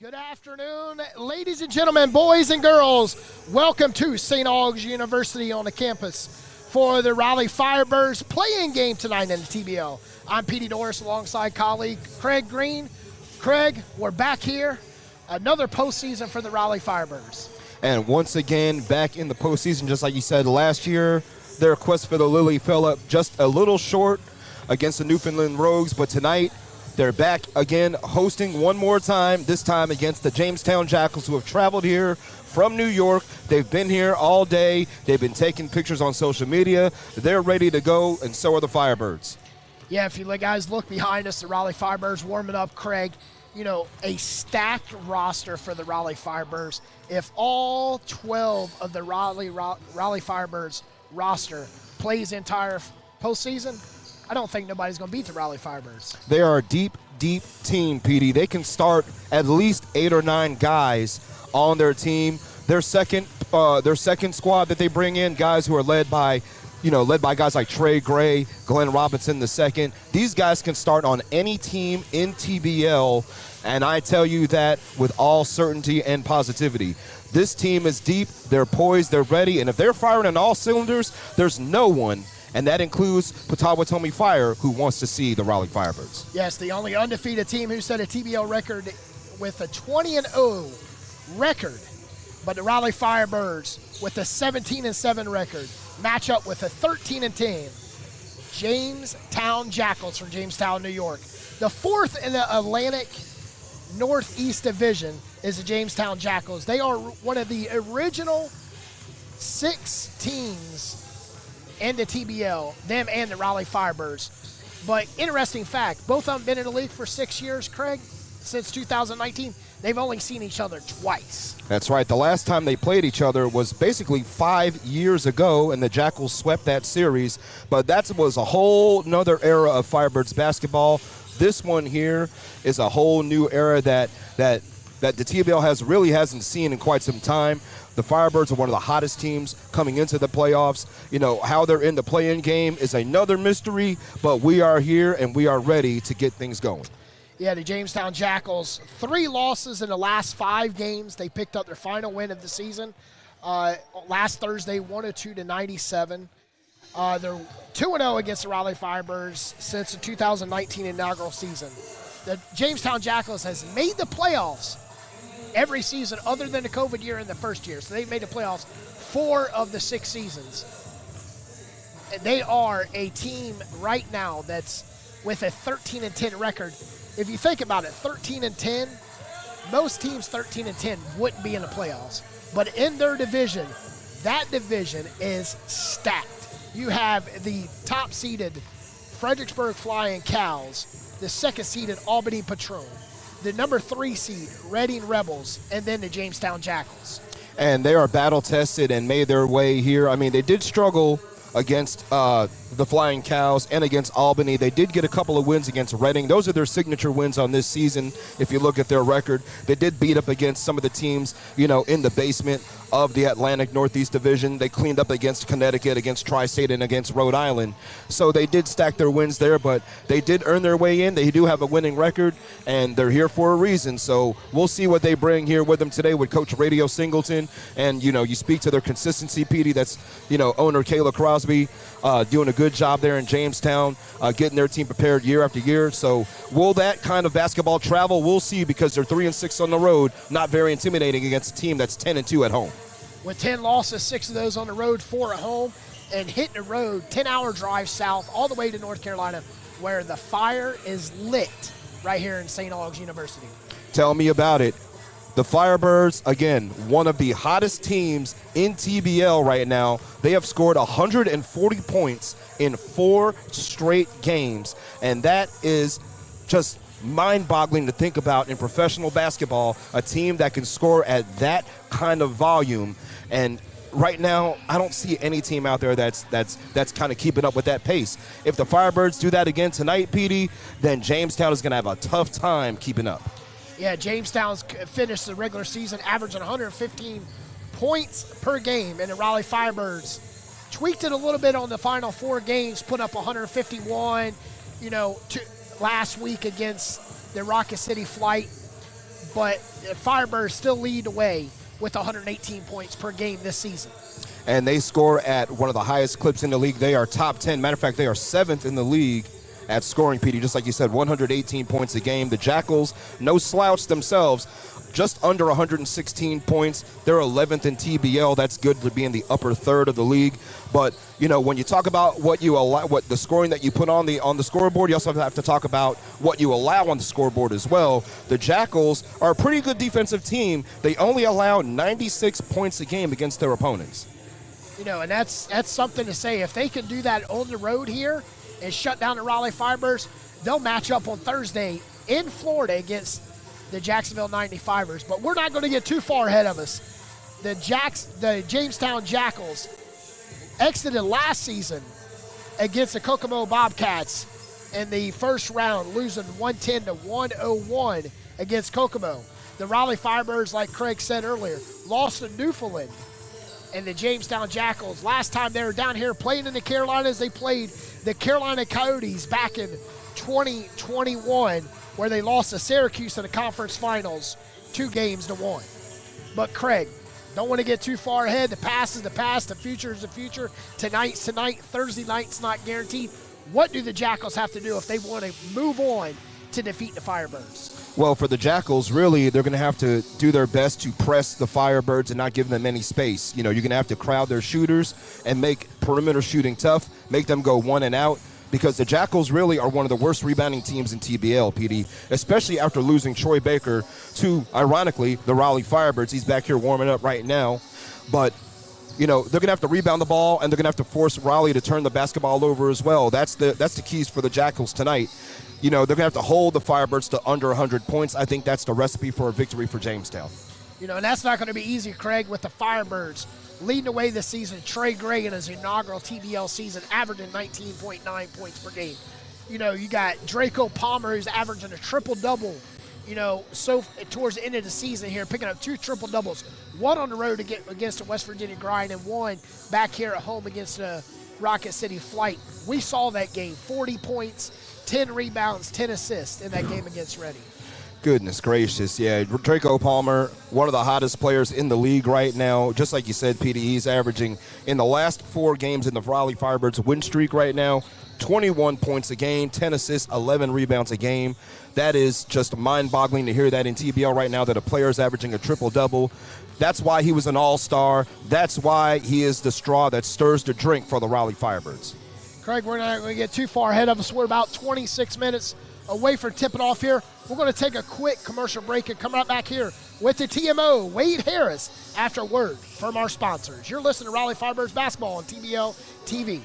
Good afternoon, ladies and gentlemen, boys and girls. Welcome to St. Aug's University on the campus for the Raleigh Firebirds play-in game tonight in the TBL. I'm Petey Norris alongside colleague Craig Green. Craig, we're back here. Another postseason for the Raleigh Firebirds. And once again, back in the postseason, just like you said last year, their quest for the Lily fell up just a little short against the Newfoundland Rogues, but tonight they're back again, hosting one more time, this time against the Jamestown Jackals, who have traveled here from New York. They've been here all day. They've been taking pictures on social media. They're ready to go, and so are the Firebirds. Yeah, if you guys look behind us, the Raleigh Firebirds warming up, Craig. You know, a stacked roster for the Raleigh Firebirds. If all 12 of the Raleigh Firebirds roster plays the entire postseason, I don't think nobody's going to beat the Raleigh Firebirds. They are a deep, deep team, Petey. They can start at least 8 or 9 guys on their team. Their second squad that they bring in, guys who are led by guys like Trey Gray, Glenn Robinson II. These guys can start on any team in TBL, and I tell you that with all certainty and positivity. This team is deep, they're poised, they're ready, and if they're firing on all cylinders, there's no one, and that includes Potawatomi Fire, who wants to see the Raleigh Firebirds. Yes, the only undefeated team who set a TBL record with a 20-0 record, but the Raleigh Firebirds with a 17-7 record match up with a 13-10 Jamestown Jackals from Jamestown, New York. The fourth in the Atlantic Northeast Division is the Jamestown Jackals. They are one of the original 6 teams in the TBL, them and the Raleigh Firebirds. But interesting fact, both of them been in the league for 6 years, Craig, since 2019. They've only seen each other twice. That's right. The last time they played each other was basically 5 years ago, and the Jackals swept that series. But that was a whole nother era of Firebirds basketball. This one here is a whole new era that the TBL hasn't seen in quite some time. The Firebirds are one of the hottest teams coming into the playoffs. You know, how they're in the play-in game is another mystery, but we are here and we are ready to get things going. Yeah, the Jamestown Jackals, 3 losses in the last 5 games. They picked up their final win of the season last Thursday, 102-97. They're 2-0 against the Raleigh Firebirds since the 2019 inaugural season. The Jamestown Jackals has made the playoffs every season other than the COVID year and the first year. So they've made the playoffs 4 of the 6 seasons. And they are a team right now that's with a 13-10 record. If you think about it, 13-10, most teams 13-10 wouldn't be in the playoffs. But in their division, that division is stacked. You have the top-seeded Fredericksburg Flying Cows, the second-seeded Albany Patrol, the number 3 seed Reading Rebels, and then the Jamestown Jackals. And they are battle-tested and made their way here. I mean, they did struggle against the Flying Cows and against Albany. They did get a couple of wins against Reading. Those are their signature wins on this season. If you look at their record, they did beat up against some of the teams, in the basement of the Atlantic Northeast Division. They cleaned up against Connecticut, against Tri-State, and against Rhode Island. So they did stack their wins there, but they did earn their way in. They do have a winning record, and they're here for a reason. So we'll see what they bring here with them today with Coach Radio Singleton. And, you speak to their consistency, Petey. That's, owner Kayla Crosby doing a good job there in Jamestown, getting their team prepared year after year. So will that kind of basketball travel? We'll see, because they're 3-6 on the road, not very intimidating against a team that's 10-2 at home. With 10 losses, 6 of those on the road, 4 at home, and hitting the road, 10-hour drive south all the way to North Carolina, where the fire is lit right here in St. Aug's University. Tell me about it. The Firebirds, again, one of the hottest teams in TBL right now. They have scored 140 points in 4 straight games, and that is just mind-boggling to think about in professional basketball, a team that can score at that kind of volume. And right now, I don't see any team out there that's kind of keeping up with that pace. If the Firebirds do that again tonight, Petey, then Jamestown is going to have a tough time keeping up. Yeah, Jamestown's finished the regular season averaging 115 points per game, and the Raleigh Firebirds tweaked it a little bit on the final 4 games, put up 151, last week against the Rocket City Flight. but the Firebirds still lead the way with 118 points per game this season. And they score at one of the highest clips in the league. They are top 10. Matter of fact, they are 7th in the league at scoring, PD. Just like you said, 118 points a game. The Jackals, no slouch themselves, just under 116 points. They're 11th in TBL. That's good to be in the upper third of the league. But, you know, when you talk about what you allow, what the scoring that you put on the scoreboard, you also have to talk about what you allow on the scoreboard as well. The Jackals are a pretty good defensive team. They only allow 96 points a game against their opponents. You know, and that's something to say. If they can do that on the road here and shut down the Raleigh Firebirds, they'll match up on Thursday in Florida against the Jacksonville 95ers. But we're not going to get too far ahead of us. The Jamestown Jackals exited last season against the Kokomo Bobcats in the first round, losing 110-101 against Kokomo. The Raleigh Firebirds, like Craig said earlier, lost to Newfoundland. And the Jamestown Jackals, last time they were down here playing in the Carolinas, they played the Carolina Coyotes back in 2021, where they lost to Syracuse in the conference finals 2-1. But Craig, don't want to get too far ahead. The past is the past. The future is the future. Tonight's tonight. Thursday night's not guaranteed. What do the Jackals have to do if they want to move on to defeat the Firebirds? Well, for the Jackals, really, they're going to have to do their best to press the Firebirds and not give them any space. You know, you're going to have to crowd their shooters and make perimeter shooting tough, make them go one and out, because the Jackals really are one of the worst rebounding teams in TBL, PD, especially after losing Troy Baker to, ironically, the Raleigh Firebirds. He's back here warming up right now. But, you know, they're going to have to rebound the ball, and they're going to have to force Raleigh to turn the basketball over as well. That's the keys for the Jackals tonight. You know, they're going to have to hold the Firebirds to under 100 points. I think that's the recipe for a victory for Jamestown. You know, and that's not going to be easy, Craig, with the Firebirds leading the way this season. Trey Gray in his inaugural TBL season averaging 19.9 points per game. You know, you got Draco Palmer, who's averaging a triple-double, you know, so towards the end of the season here, picking up 2 triple-doubles, one on the road against the West Virginia Grind and one back here at home against the Rocket City Flight. We saw that game, 40 points, 10 rebounds, 10 assists in that game against Reading. Goodness gracious, yeah. Draco Palmer, one of the hottest players in the league right now. Just like you said, PD, he's averaging in the last 4 games in the Raleigh Firebirds win streak right now, 21 points a game, 10 assists, 11 rebounds a game. That is just mind-boggling to hear that in TBL right now, that a player is averaging a triple-double. That's why he was an all-star. That's why he is the straw that stirs the drink for the Raleigh Firebirds. Craig, we're not going to get too far ahead of us. We're about 26 minutes away from tipping off here. We're going to take a quick commercial break and come right back here with the TMO, Wade Harris, after a word from our sponsors. You're listening to Raleigh Firebirds Basketball on TBL TV.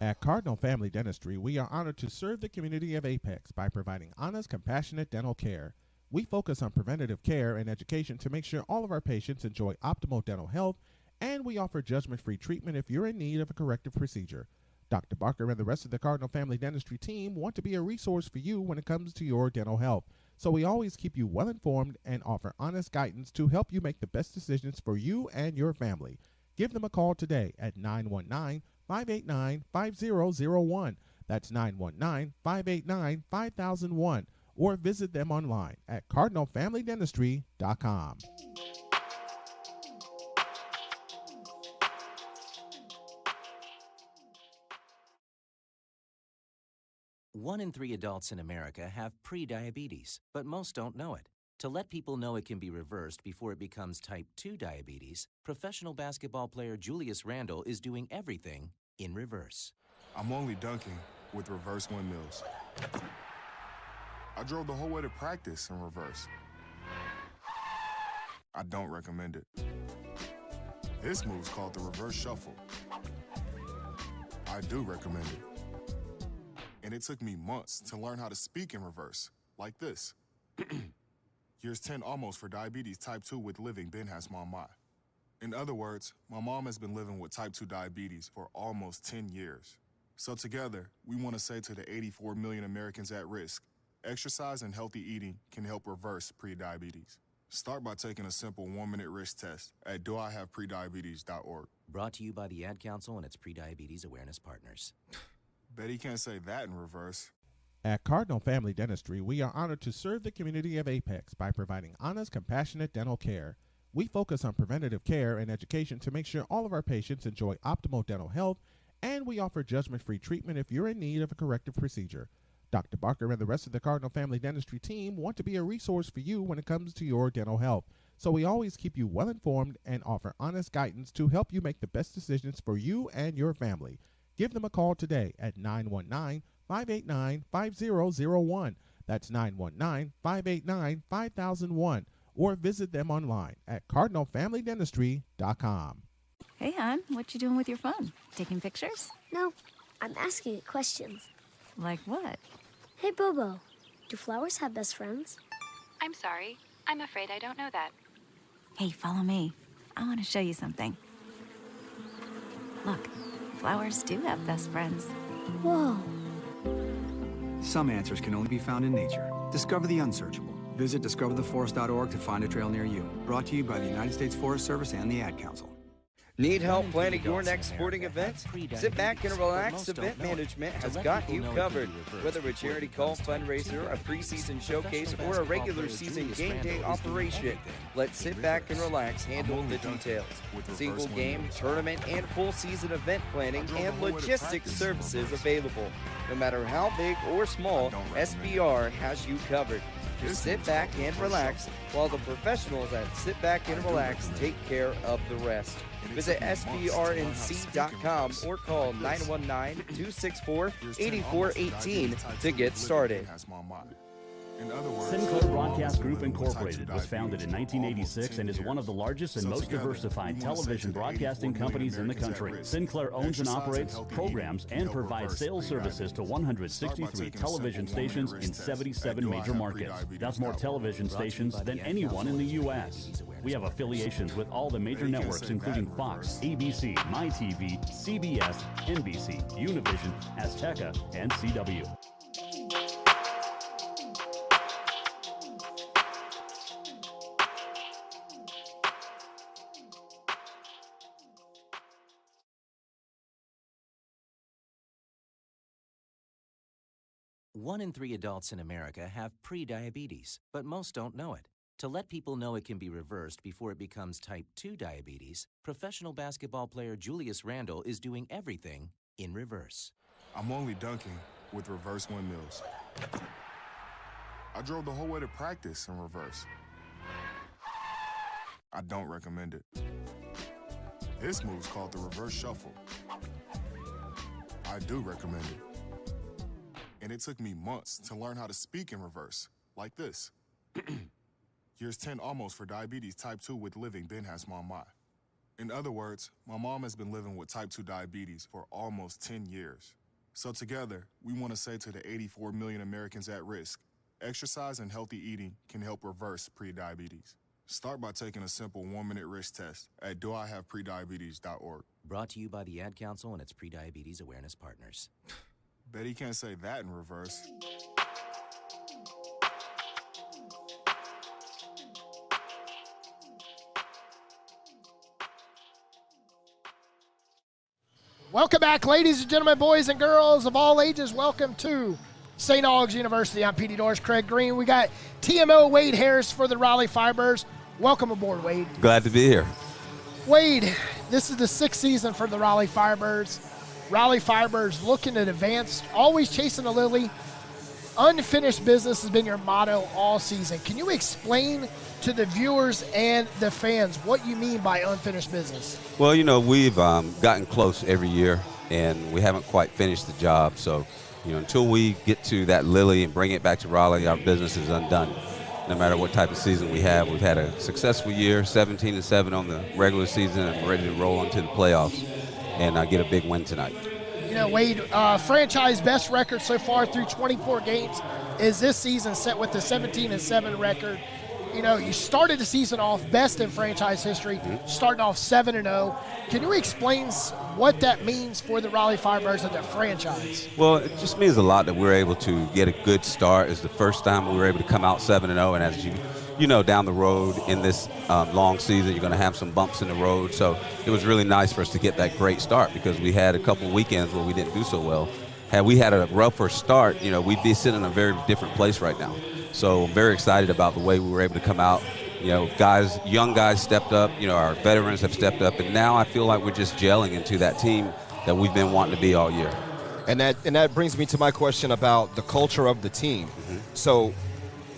At Cardinal Family Dentistry, we are honored to serve the community of Apex by providing honest, compassionate dental care. We focus on preventative care and education to make sure all of our patients enjoy optimal dental health, and we offer judgment-free treatment if you're in need of a corrective procedure. Dr. Barker and the rest of the Cardinal Family Dentistry team want to be a resource for you when it comes to your dental health. So we always keep you well informed and offer honest guidance to help you make the best decisions for you and your family. Give them a call today at 919-589-5001. That's 919-589-5001. Or visit them online at cardinalfamilydentistry.com. 1 in 3 adults in America have prediabetes, but most don't know it. To let people know it can be reversed before it becomes type 2 diabetes, professional basketball player Julius Randle is doing everything in reverse. I'm only dunking with reverse windmills. I drove the whole way to practice in reverse. I don't recommend it. This move's called the reverse shuffle. I do recommend it. And it took me months to learn how to speak in reverse, like this. Years 10 almost for diabetes type 2 with living Ben has mama. In other words, my mom has been living with type 2 diabetes for almost 10 years. So together, we want to say to the 84 million Americans at risk, exercise and healthy eating can help reverse prediabetes. Start by taking a simple 1-minute risk test at doihaveprediabetes.org. Brought to you by the Ad Council and its Prediabetes Awareness Partners. Bet he can't say that in reverse. At Cardinal Family Dentistry, we are honored to serve the community of Apex by providing honest, compassionate dental care. We focus on preventative care and education to make sure all of our patients enjoy optimal dental health, and we offer judgment-free treatment if you're in need of a corrective procedure. Dr. Barker and the rest of the Cardinal Family Dentistry team want to be a resource for you when it comes to your dental health. So we always keep you well informed and offer honest guidance to help you make the best decisions for you and your family. Give them a call today at 919-589-5001. That's 919-589-5001. Or visit them online at cardinalfamilydentistry.com. Hey, hon, what you doing with your phone? Taking pictures? No, I'm asking it questions. Like what? Hey, Bobo, do flowers have best friends? I'm sorry. I'm afraid I don't know that. Hey, follow me. I want to show you something. Look, flowers do have best friends. Whoa. Some answers can only be found in nature. Discover the unsearchable. Visit discovertheforest.org to find a trail near you. Brought to you by the United States Forest Service and the Ad Council. Need help planning your next sporting event? Sit back and relax. Event Management has got you covered. Whether a charity call, fundraiser, a preseason showcase, or a regular season game day operation, let Sit Back and Relax handle the details. Single game, tournament, and full season event planning and logistics services available. No matter how big or small, SBR has you covered. Just sit back and relax while the professionals at Sit Back and Relax take care of the rest. Visit SBRNC.com or call 919-264-8418 to get started. Sinclair Broadcast Group Incorporated was founded in 1986 and is one of the largest and most diversified television broadcasting companies in the country. Sinclair owns and operates, programs, and provides sales services to 163 television stations in 77 major markets. That's more television stations than anyone in the U.S. We have affiliations with all the major networks, including Fox, ABC, MyTV, CBS, NBC, Univision, Azteca, and CW. One in 3 adults in America have prediabetes, but most don't know it. To let people know it can be reversed before it becomes type 2 diabetes, professional basketball player Julius Randle is doing everything in reverse. I'm only dunking with reverse windmills. I drove the whole way to practice in reverse. I don't recommend it. This move's called the reverse shuffle. I do recommend it. And it took me months to learn how to speak in reverse, like this. Years 10 almost for diabetes type 2 with living Ben has mama. In other words, my mom has been living with type 2 diabetes for almost 10 years. So together, we want to say to the 84 million Americans at risk, exercise and healthy eating can help reverse prediabetes. Start by taking a simple 1-minute risk test at doihaveprediabetes.org. Brought to you by the Ad Council and its prediabetes awareness partners. Bet he can't say that in reverse. Welcome back, ladies and gentlemen, boys and girls of all ages. Welcome to St. Aug's University. I'm PD Norris, Craig Green. We got TMO Wade Harris for the Raleigh Firebirds. Welcome aboard, Wade. Glad to be here. Wade, this is the 6th season for the Raleigh Firebirds. Raleigh Firebirds looking at advance, always chasing a lily. Unfinished business has been your motto all season. Can you explain to the viewers and the fans what you mean by unfinished business? Well, you know, we've gotten close every year, and we haven't quite finished the job. So, you know, until we get to that lily and bring it back to Raleigh, our business is undone. No matter what type of season we have, we've had a successful year, 17-7 on the regular season, and we're ready to roll into the playoffs and get a big win tonight. You know, Wade, franchise best record so far through 24 games is this season, set with the 17-7 record. You know, you started the season off best in franchise history, starting off 7-0. Can you explain what that means for the Raleigh Firebirds and the franchise? Well, it just means a lot that we're able to get a good start. It's the first time we were able to come out 7-0, and as you know, down the road in this long season, you're going to have some bumps in the road. So it was really nice for us to get that great start because we had a couple weekends where we didn't do so well. had we had a rougher start, we'd be sitting in a very different place right now. So I'm very excited about the way we were able to come out. Young guys stepped up. Our veterans have stepped up, and now I feel like we're just gelling into that team that we've been wanting to be all year. And that brings me to my question about the culture of the team. Mm-hmm. So,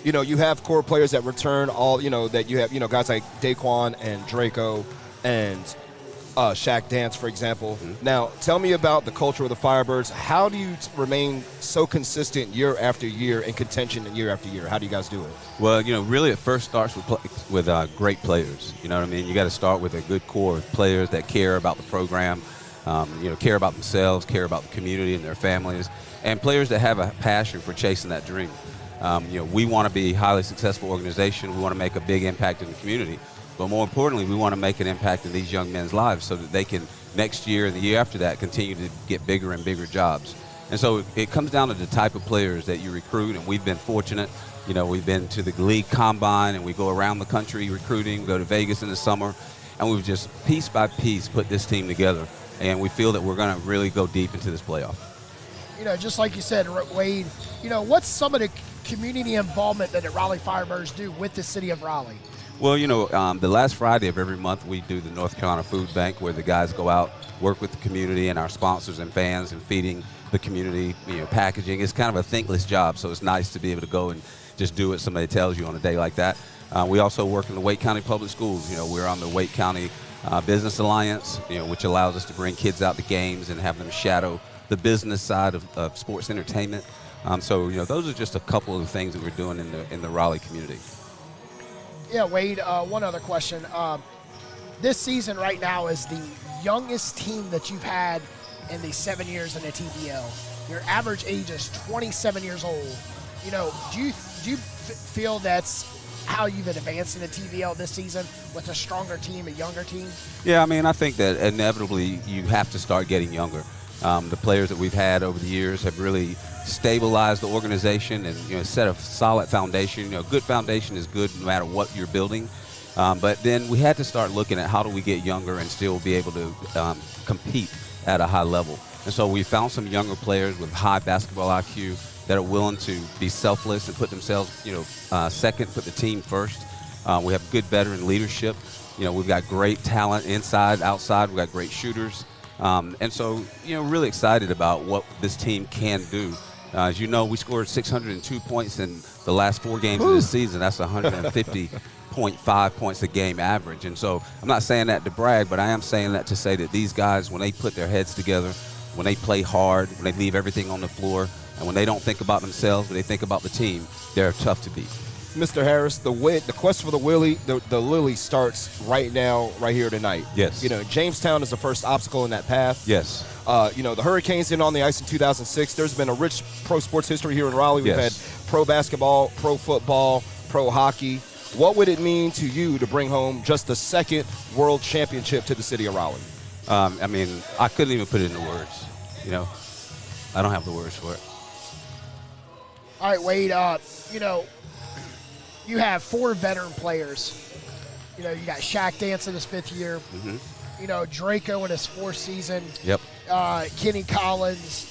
you have core players that return all, that you have, guys like Daquan and Draco and Shaq Dance, for example. Mm-hmm. Now, tell me about the culture of the Firebirds. How do you remain so consistent year after year in contention and year after year? How do you guys do it? Well, really it first starts with great players. You know what I mean? You got to start with a good core of players that care about the program, care about themselves, care about the community and their families, and players that have a passion for chasing that dream. We want to be a highly successful organization. We want to make a big impact in the community. But more importantly, we want to make an impact in these young men's lives so that they can, next year and the year after that, continue to get bigger and bigger jobs. And so it comes down to the type of players that you recruit, and we've been fortunate. We've been to the league combine, and we go around the country recruiting, go to Vegas in the summer, and we've just piece by piece put this team together. And we feel that we're going to really go deep into this playoff. Just like you said, Wade, what's some of the community involvement that the Raleigh Firebirds do with the city of Raleigh? Well, the last Friday of every month we do the North Carolina Food Bank, where the guys go out, work with the community and our sponsors and fans and feeding the community, packaging. It's kind of a thankless job, so it's nice to be able to go and just do what somebody tells you on a day like that. We also work in the Wake County Public Schools. We're on the Wake County Business Alliance, which allows us to bring kids out to games and have them shadow the business side of sports entertainment. So those are just a couple of the things that we're doing in the Raleigh community. Yeah, Wade, one other question. This season right now is the youngest team that you've had in the 7 years in the TBL. Your average age is 27 years old. Do you feel that's how you've advanced in the TBL this season with a stronger team, a younger team? Yeah, I think that inevitably you have to start getting younger. The players that we've had over the years have really stabilized the organization and set a solid foundation. Good foundation is good no matter what you're building. But then we had to start looking at how do we get younger and still be able to compete at a high level. And so we found some younger players with high basketball IQ that are willing to be selfless and put themselves, second, put the team first. We have good veteran leadership. We've got great talent inside, outside. We've got great shooters. And so, really excited about what this team can do. As you know, we scored 602 points in the last 4 games of this season. That's 150.5 points a game average. And so I'm not saying that to brag, but I am saying that to say that these guys, when they put their heads together, when they play hard, when they leave everything on the floor, and when they don't think about themselves, but they think about the team, they're tough to beat. Mr. Harris, the quest for the Lily starts right now, right here tonight. Yes. Jamestown is the first obstacle in that path. Yes. The Hurricanes in on the ice in 2006. There's been a rich pro sports history here in Raleigh. We've had pro basketball, pro football, pro hockey. What would it mean to you to bring home just the second world championship to the city of Raleigh? I couldn't even put it into words. I don't have the words for it. All right, Wade, you have 4 veteran players. You got Shaq Dance in his 5th year. Mm-hmm. Draco in his 4th season. Yep. Kenny Collins,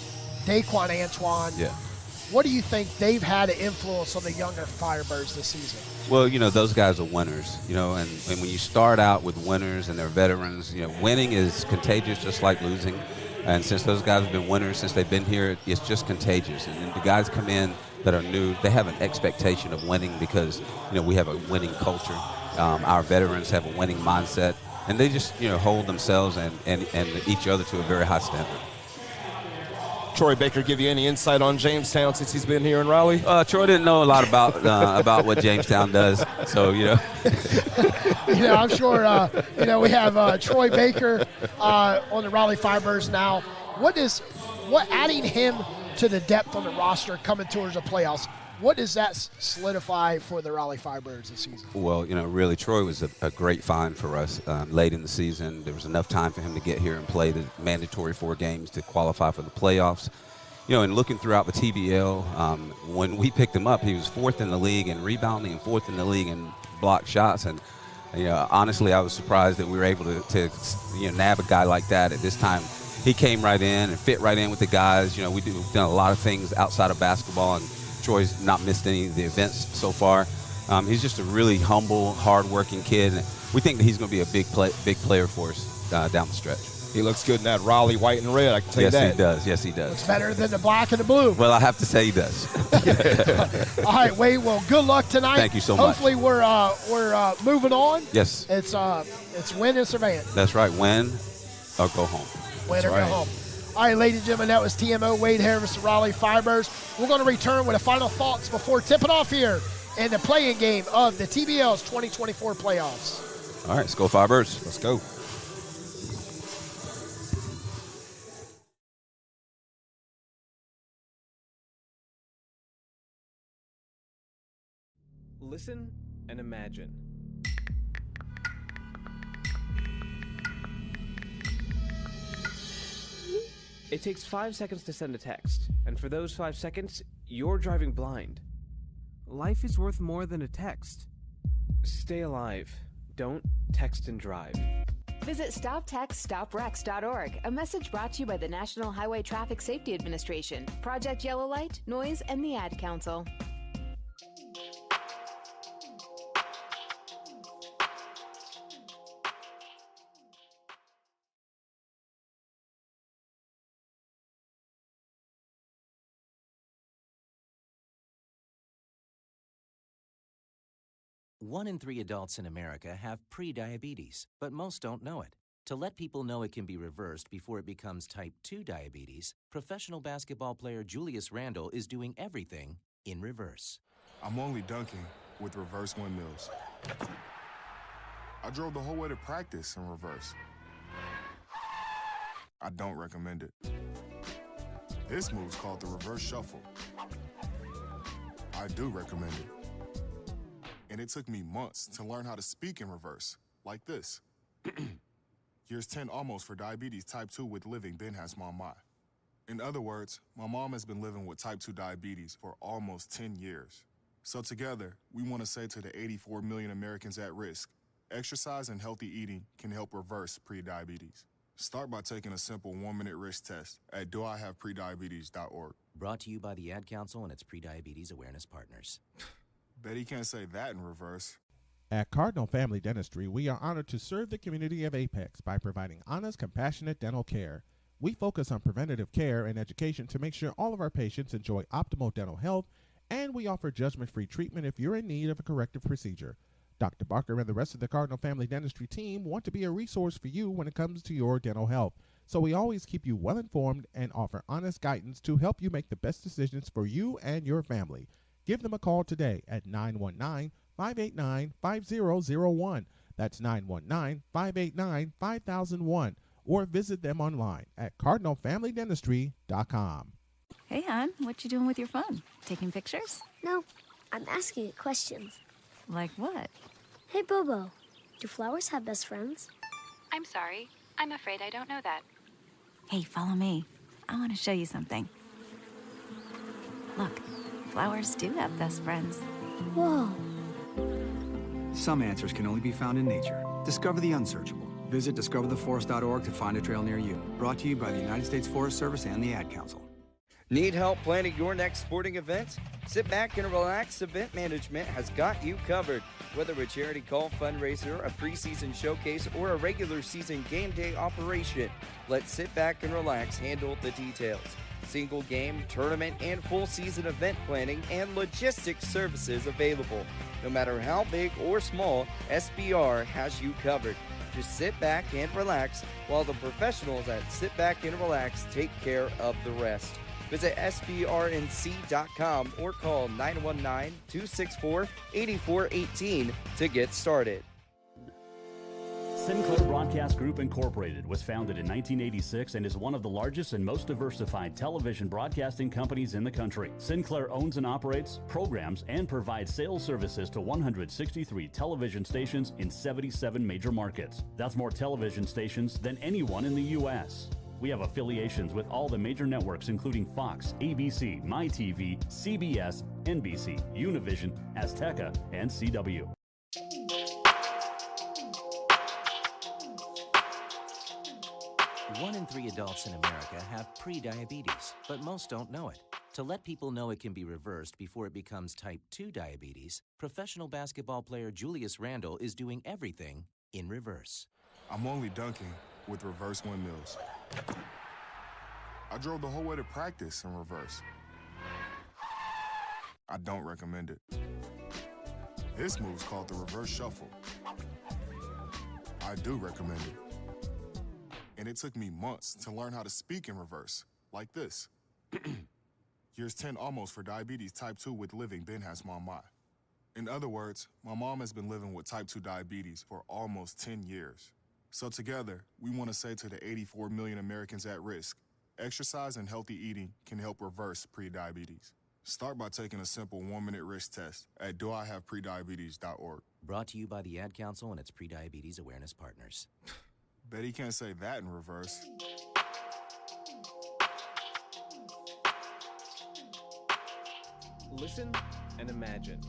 Daquan Antoine. Yeah. What do you think they've had an influence on the younger Firebirds this season? Well, those guys are winners, and when you start out with winners and they're veterans, winning is contagious just like losing. And since those guys have been winners since they've been here, it's just contagious. And the guys come in that are new, they have an expectation of winning because, we have a winning culture. Our veterans have a winning mindset. And they just, hold themselves and each other to a very high standard. Troy Baker give you any insight on Jamestown since he's been here in Raleigh? Troy didn't know a lot about what Jamestown does, so I'm sure we have Troy Baker on the Raleigh Firebirds now. What adding him to the depth on the roster coming towards the playoffs? What does that solidify for the Raleigh Firebirds this season? Well, really, Troy was a great find for us late in the season. There was enough time for him to get here and play the mandatory 4 games to qualify for the playoffs. And looking throughout the TBL, when we picked him up, he was 4th in the league in rebounding and 4th in the league in blocked shots. And, honestly, I was surprised that we were able to nab a guy like that at this time he came right in and fit right in with the guys. You know, we've done a lot of things outside of basketball, and Troy's not missed any of the events so far. He's just a really humble, hard-working kid, and we think that he's going to be a big player for us down the stretch. He looks good in that Raleigh white and red, I can tell you that. Yes, he does. Yes, he does. It's better than the black and the blue. Well, I have to say he does. All right, Wade, well, good luck tonight. Thank you so much. Hopefully we're moving on. Yes. It's win and surveillance. That's right. Win or go home. Win or go home. All right, ladies and gentlemen, that was TMO Wade Harris, Raleigh Firebirds. We're going to return with the final thoughts before tipping off here in the playing game of the TBL's 2024 playoffs. All right, let's go Firebirds. Let's go. Listen and imagine. It takes 5 seconds to send a text, and for those 5 seconds, you're driving blind. Life is worth more than a text. Stay alive. Don't text and drive. Visit StopTextStopWrecks.org, a message brought to you by the National Highway Traffic Safety Administration, Project Yellow Light, Noise, and the Ad Council. One in 3 adults in America have pre-diabetes, but most don't know it. To let people know it can be reversed before it becomes type 2 diabetes, professional basketball player Julius Randle is doing everything in reverse. I'm only dunking with reverse windmills. I drove the whole way to practice in reverse. I don't recommend it. This move's called the reverse shuffle. I do recommend it. And it took me months to learn how to speak in reverse, like this. Here's 10 almost for diabetes type 2 with living Ben has mama. In other words, my mom has been living with type 2 diabetes for almost 10 years. So together, we want to say to the 84 million Americans at risk, exercise and healthy eating can help reverse prediabetes. Start by taking a simple 1-minute risk test at doihaveprediabetes.org. Brought to you by the Ad Council and its pre-diabetes awareness partners. Bet he can't say that in reverse. At Cardinal Family Dentistry, we are honored to serve the community of Apex by providing honest, compassionate dental care. We focus on preventative care and education to make sure all of our patients enjoy optimal dental health, and we offer judgment-free treatment if you're in need of a corrective procedure. Dr. Barker and the rest of the Cardinal Family Dentistry team want to be a resource for you when it comes to your dental health, so we always keep you well-informed and offer honest guidance to help you make the best decisions for you and your family. Give them a call today at 919-589-5001. That's 919-589-5001. Or visit them online at cardinalfamilydentistry.com. Hey, hon, what you doing with your phone? Taking pictures? No, I'm asking it questions. Like what? Hey, Bobo, do flowers have best friends? I'm sorry. I'm afraid I don't know that. Hey, follow me. I want to show you something. Look, flowers do have best friends. Whoa. Some answers can only be found in nature. Discover the unsearchable. Visit discovertheforest.org to find a trail near you. Brought to you by the United States Forest Service and the Ad Council. Need help planning your next sporting event? Sit back and relax. Event Management has got you covered. Whether a charity call, fundraiser, a preseason showcase, or a regular season game day operation, let Sit Back and Relax handle the details. Single game, tournament, and full season event planning and logistics services available. No matter how big or small, SBR has you covered. Just sit back and relax while the professionals at Sit Back and Relax take care of the rest. Visit SBRNC.com or call 919-264-8418 to get started. Sinclair Broadcast Group Incorporated was founded in 1986 and is one of the largest and most diversified television broadcasting companies in the country. Sinclair owns and operates, programs, and provides sales services to 163 television stations in 77 major markets. That's more television stations than anyone in the U.S. We have affiliations with all the major networks including Fox, ABC, MyTV, CBS, NBC, Univision, Azteca, and CW. 1 in 3 adults in America have pre-diabetes, but most don't know it. To let people know it can be reversed before it becomes type 2 diabetes, professional basketball player Julius Randle is doing everything in reverse. I'm only dunking with reverse windmills. I drove the whole way to practice in reverse. I don't recommend it. This move's called the reverse shuffle. I do recommend it. And it took me months to learn how to speak in reverse, like this. Years 10 almost for diabetes type 2 with living Ben has mama. In other words, my mom has been living with type 2 diabetes for almost 10 years. So together, we want to say to the 84 million Americans at risk, exercise and healthy eating can help reverse prediabetes. Start by taking a simple 1-minute risk test at doihaveprediabetes.org. Brought to you by the Ad Council and its pre-diabetes awareness partners. Bet he can't say that in reverse. Listen and imagine.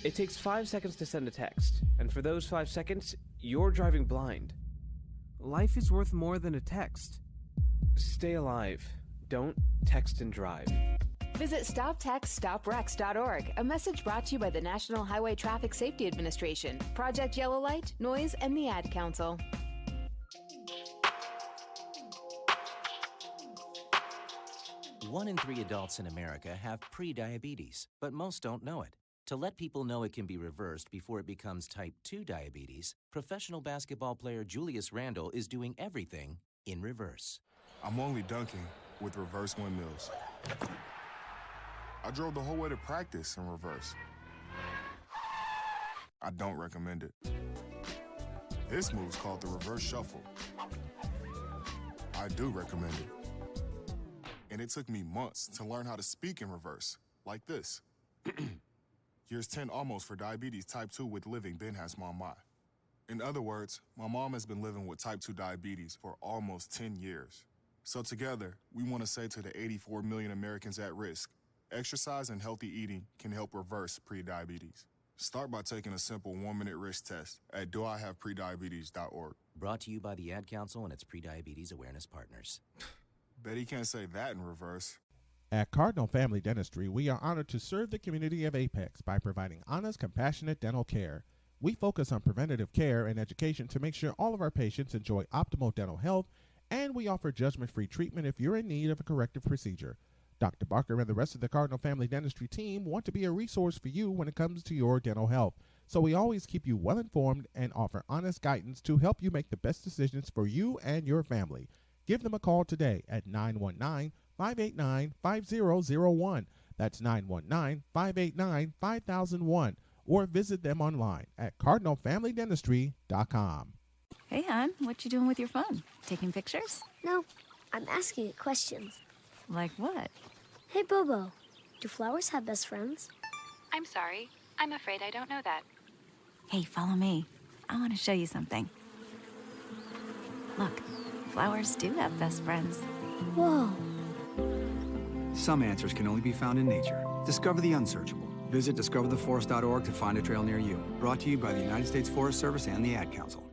It takes 5 seconds to send a text, and for those 5 seconds, you're driving blind. Life is worth more than a text. Stay alive. Don't text and drive. Visit StopTextStopWrecks.org, a message brought to you by the National Highway Traffic Safety Administration, Project Yellow Light, Noise, and the Ad Council. One in 3 adults in America have pre-diabetes, but most don't know it. To let people know it can be reversed before it becomes type 2 diabetes, professional basketball player Julius Randle is doing everything in reverse. I'm only dunking with reverse windmills. I drove the whole way to practice in reverse. I don't recommend it. This move's called the reverse shuffle. I do recommend it. And it took me months to learn how to speak in reverse, like this. Years 10 almost for diabetes type 2 with living Ben has mama. In other words, my mom has been living with type 2 diabetes for almost 10 years. So together, we want to say to the 84 million Americans at risk, exercise and healthy eating can help reverse prediabetes. Start by taking a simple 1-minute risk test at doihaveprediabetes.org. Brought to you by the Ad Council and its pre-diabetes awareness partners. Bet he can't say that in reverse. At Cardinal Family Dentistry, we are honored to serve the community of Apex by providing honest, compassionate dental care. We focus on preventative care and education to make sure all of our patients enjoy optimal dental health, and we offer judgment-free treatment if you're in need of a corrective procedure. Dr. Barker and the rest of the Cardinal Family Dentistry team want to be a resource for you when it comes to your dental health, so we always keep you well informed and offer honest guidance to help you make the best decisions for you and your family. Give them a call today at 919-589-5001. That's 919-589-5001. Or visit them online at cardinalfamilydentistry.com. Hey, hon, what you doing with your phone? Taking pictures? No, I'm asking it questions. Like what? Hey, Bobo, do flowers have best friends? I'm sorry. I'm afraid I don't know that. Hey, follow me. I want to show you something. Look, flowers do have best friends. Whoa. Some answers can only be found in nature. Discover the unsearchable. Visit discovertheforest.org to find a trail near you. Brought to you by the United States Forest Service and the Ad Council.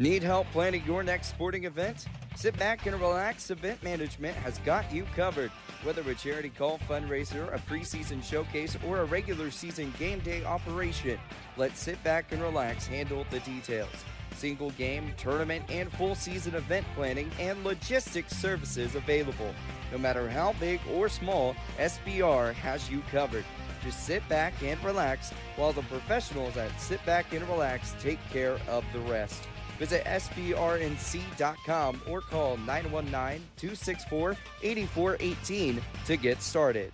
Need help planning your next sporting event? Sit back and relax. Event Management has got you covered. Whether a charity call, fundraiser, a preseason showcase, or a regular season game day operation, let Sit Back and Relax handle the details. Single game, tournament, and full season event planning and logistics services available. No matter how big or small, SBR has you covered. Just sit back and relax while the professionals at Sit Back and Relax take care of the rest. Visit SBRNC.com or call 919-264-8418 to get started.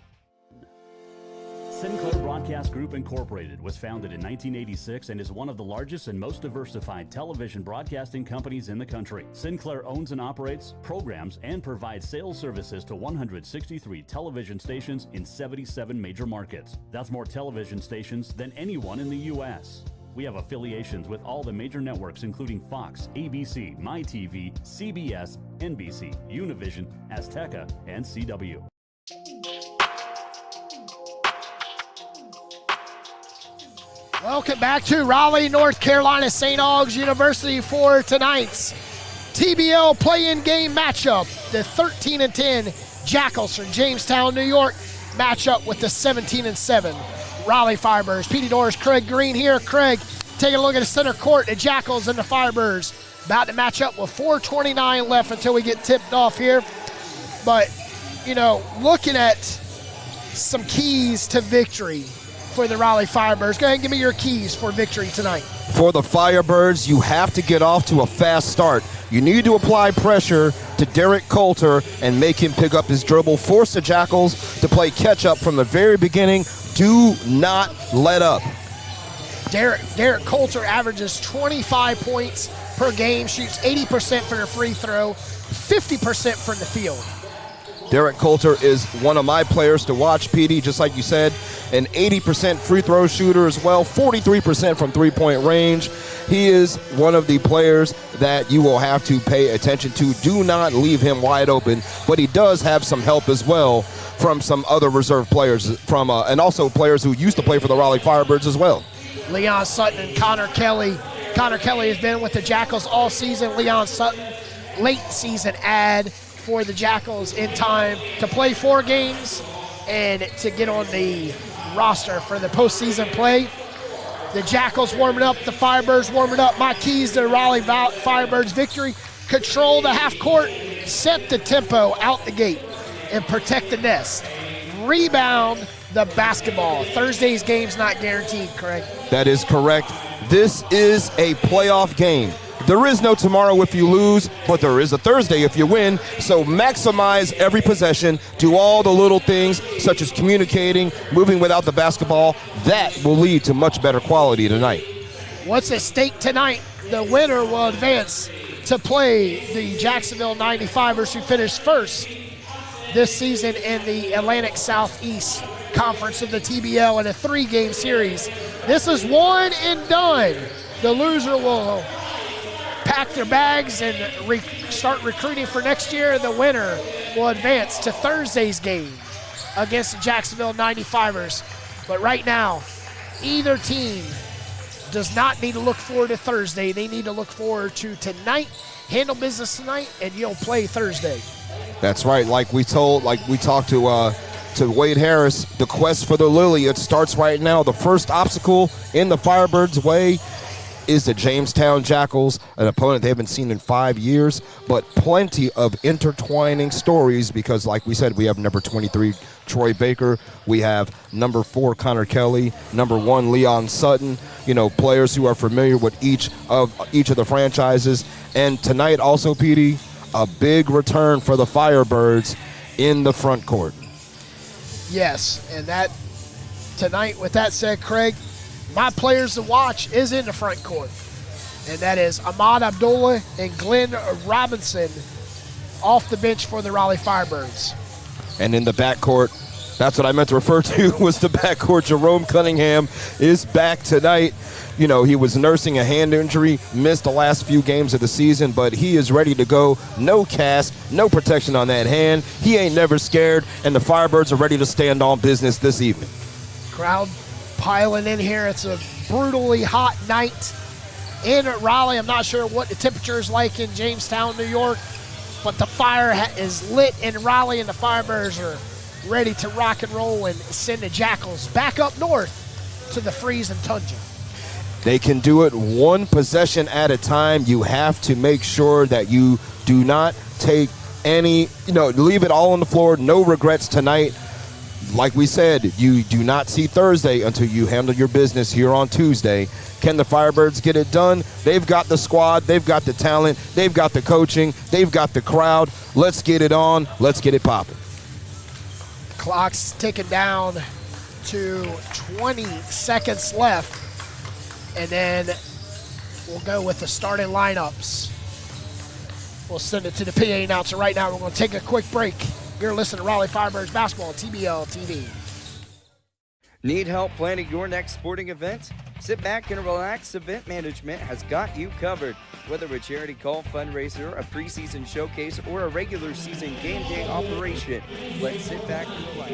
Sinclair Broadcast Group Incorporated was founded in 1986 and is one of the largest and most diversified television broadcasting companies in the country. Sinclair owns and operates, programs, and provides sales services to 163 television stations in 77 major markets. That's more television stations than anyone in the U.S. We have affiliations with all the major networks including Fox, ABC, MyTV, CBS, NBC, Univision, Azteca, and CW. Welcome back to Raleigh, North Carolina, St. Aug's University for tonight's TBL play-in game matchup. The 13-10 Jackals from Jamestown, New York, match up with the 17-7 Raleigh Firebirds. PD Doors, Craig Green here. Craig, taking a look at the center court, the Jackals and the Firebirds about to match up with 4:29 left until we get tipped off here. But, you know, looking at some keys to victory for the Raleigh Firebirds. Go ahead and give me your keys for victory tonight. For the Firebirds, you have to get off to a fast start. You need to apply pressure to Derek Coulter and make him pick up his dribble. Force the Jackals to play catch-up from the very beginning. Do not let up. Derek Coulter averages 25 points per game, shoots 80% from the free throw, 50% from the field. Derek Coulter is one of my players to watch, PD, just like you said. An 80% free throw shooter as well, 43% from three-point range. He is one of the players that you will have to pay attention to. Do not leave him wide open, but he does have some help as well from some other reserve players, and also players who used to play for the Raleigh Firebirds as well. Leon Sutton and Connor Kelly. Connor Kelly has been with the Jackals all season. Leon Sutton, late season add for the Jackals in time to play 4 games and to get on the roster for the postseason play. The Jackals warming up, the Firebirds warming up. My keys to the Raleigh Firebirds victory: control the half court, set the tempo out the gate, and protect the nest. Rebound the basketball. Thursday's game's not guaranteed, Craig. That is correct. This is a playoff game. There is no tomorrow if you lose, but there is a Thursday if you win. So maximize every possession. Do all the little things, such as communicating, moving without the basketball. That will lead to much better quality tonight. What's at stake tonight? The winner will advance to play the Jacksonville 95ers, who finished first this season in the Atlantic Southeast Conference of the TBL in a 3-game series. This is one and done. The loser will pack their bags and start recruiting for next year. The winner will advance to Thursday's game against the Jacksonville 95ers. But right now, either team does not need to look forward to Thursday. They need to look forward to tonight, handle business tonight, and you'll play Thursday. That's right. Like we talked to Wade Harris, the quest for the Lily, it starts right now. The first obstacle in the Firebirds' way is the Jamestown Jackals, an opponent they haven't seen in 5 years, but plenty of intertwining stories because, like we said, we have number 23, Troy Baker. We have number 4, Connor Kelly, number 1, Leon Sutton, players who are familiar with each of the franchises. And tonight also, PD, a big return for the Firebirds in the front court. Yes, and that tonight, with that said, Craig, my players to watch is in the front court, and that is Ahmad Abdullah and Glenn Robinson off the bench for the Raleigh Firebirds. And in the backcourt, that's what I meant to refer to, was the backcourt. Jerome Cunningham is back tonight. He was nursing a hand injury, missed the last few games of the season, but he is ready to go. No cast, no protection on that hand. He ain't never scared, and the Firebirds are ready to stand on business this evening. Crowd piling in here. It's a brutally hot night in Raleigh. I'm not sure what the temperature is like in Jamestown, New York, but the fire is lit in Raleigh, and the Firebirds are ready to rock and roll and send the Jackals back up north to the freeze and tundra. They can do it one possession at a time. You have to make sure that you do not take any, leave it all on the floor. No regrets tonight. Like we said, you do not see Thursday until you handle your business here on Tuesday. Can the Firebirds get it done? They've got the squad. They've got the talent. They've got the coaching. They've got the crowd. Let's get it on. Let's get it popping. Clock's ticking down to 20 seconds left. And then we'll go with the starting lineups. We'll send it to the PA announcer right now. We're going to take a quick break. You're listening to Raleigh Firebirds Basketball, TBL TV. Need help planning your next sporting event? Sit back and relax. Event management has got you covered. Whether a charity call, fundraiser, a preseason showcase, or a regular season game day operation, let's sit back and relax.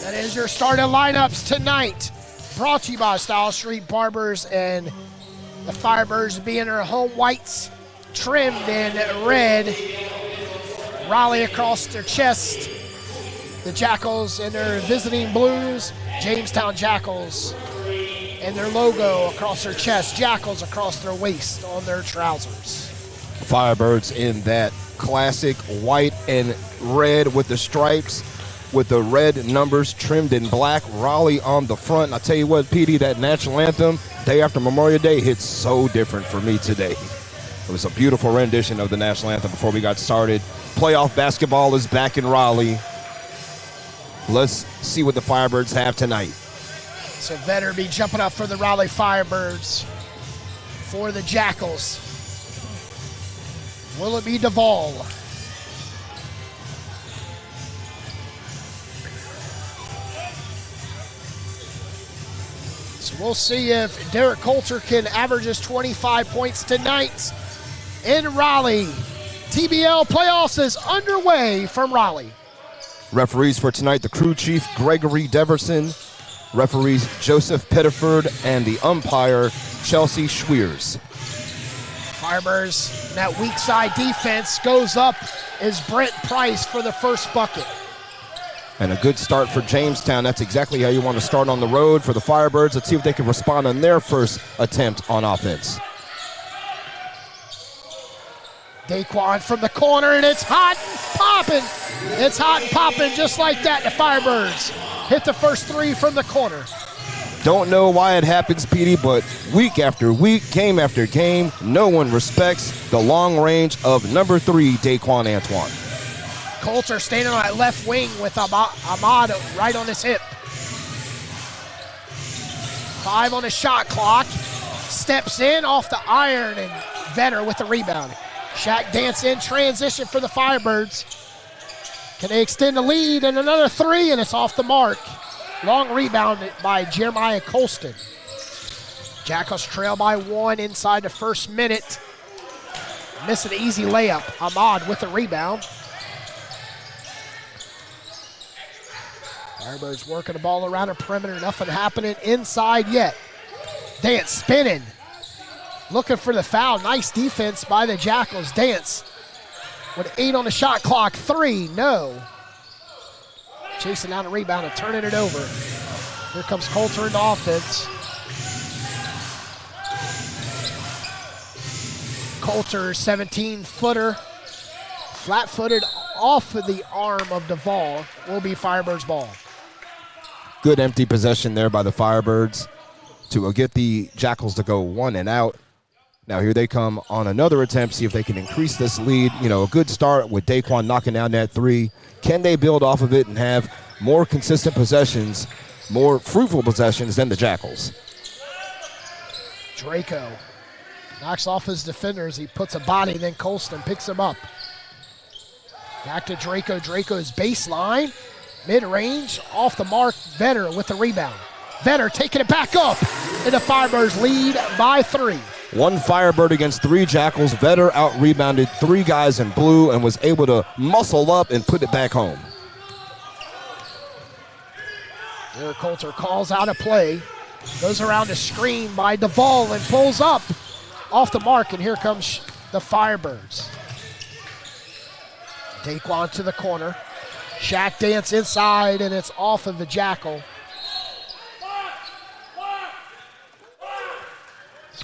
That is your starting lineups tonight. Brought to you by Style Street Barbers, and the Firebirds being their home whites, trimmed in red. Raleigh across their chest. The Jackals in their visiting blues. Jamestown Jackals and their logo across their chest. Jackals across their waist on their trousers. Firebirds in that classic white and red with the stripes, with the red numbers trimmed in black. Raleigh on the front. I tell you what, PD, that national anthem, day after Memorial Day, hits so different for me today. It was a beautiful rendition of the national anthem before we got started. Playoff basketball is back in Raleigh. Let's see what the Firebirds have tonight. So Vetter be jumping up for the Raleigh Firebirds. For the Jackals, will it be Duvall? So we'll see if Derek Coulter can average his 25 points tonight in Raleigh. TBL playoffs is underway from Raleigh. Referees for tonight, the crew chief, Gregory Deverson. Referees, Joseph Pettiford, and the umpire, Chelsea Schweers. Firebirds, that weak side defense goes up is Brent Price for the first bucket. And a good start for Jamestown. That's exactly how you want to start on the road for the Firebirds. Let's see if they can respond on their first attempt on offense. Daquan from the corner, and it's hot and popping. It's hot and popping just like that. The Firebirds hit the first three from the corner. Don't know why it happens, PD, but week after week, game after game, no one respects the long range of number 3, Daquan Antoine. Coulter standing on that left wing with Ahmad right on his hip. 5 on the shot clock. Steps in off the iron, and Vetter with the rebound. Shaq dance in transition for the Firebirds. Can they extend the lead? And another 3, and it's off the mark. Long rebound by Jeremiah Colston. Jackals trail by 1 inside the first minute. Miss an easy layup. Ahmad with the rebound. Firebirds working the ball around the perimeter. Nothing happening inside yet. Dance spinning. Looking for the foul. Nice defense by the Jackals. Dance with 8 on the shot clock. 3, no. Chasing down a rebound and turning it over. Here comes Coulter into offense. Coulter, 17-footer. Flat-footed off of the arm of Duvall. Will be Firebirds ball. Good empty possession there by the Firebirds to get the Jackals to go 1 and out. Now here they come on another attempt, see if they can increase this lead. You know, a good start with Daquan knocking down that 3. Can they build off of it and have more consistent possessions, more fruitful possessions than the Jackals? Draco knocks off his defenders. He puts a body, then Colston picks him up. Back to Draco. Draco's baseline. Mid-range, off the mark. Vetter with the rebound. Vetter taking it back up. And the Firebirds lead by 3. 1 Firebird against 3 Jackals. Vetter out-rebounded 3 guys in blue and was able to muscle up and put it back home. Derek Coulter calls out a play. Goes around a screen by Duvall and pulls up off the mark. And here comes the Firebirds. Daquan to the corner. Shaq Dance inside, and it's off of the Jackal.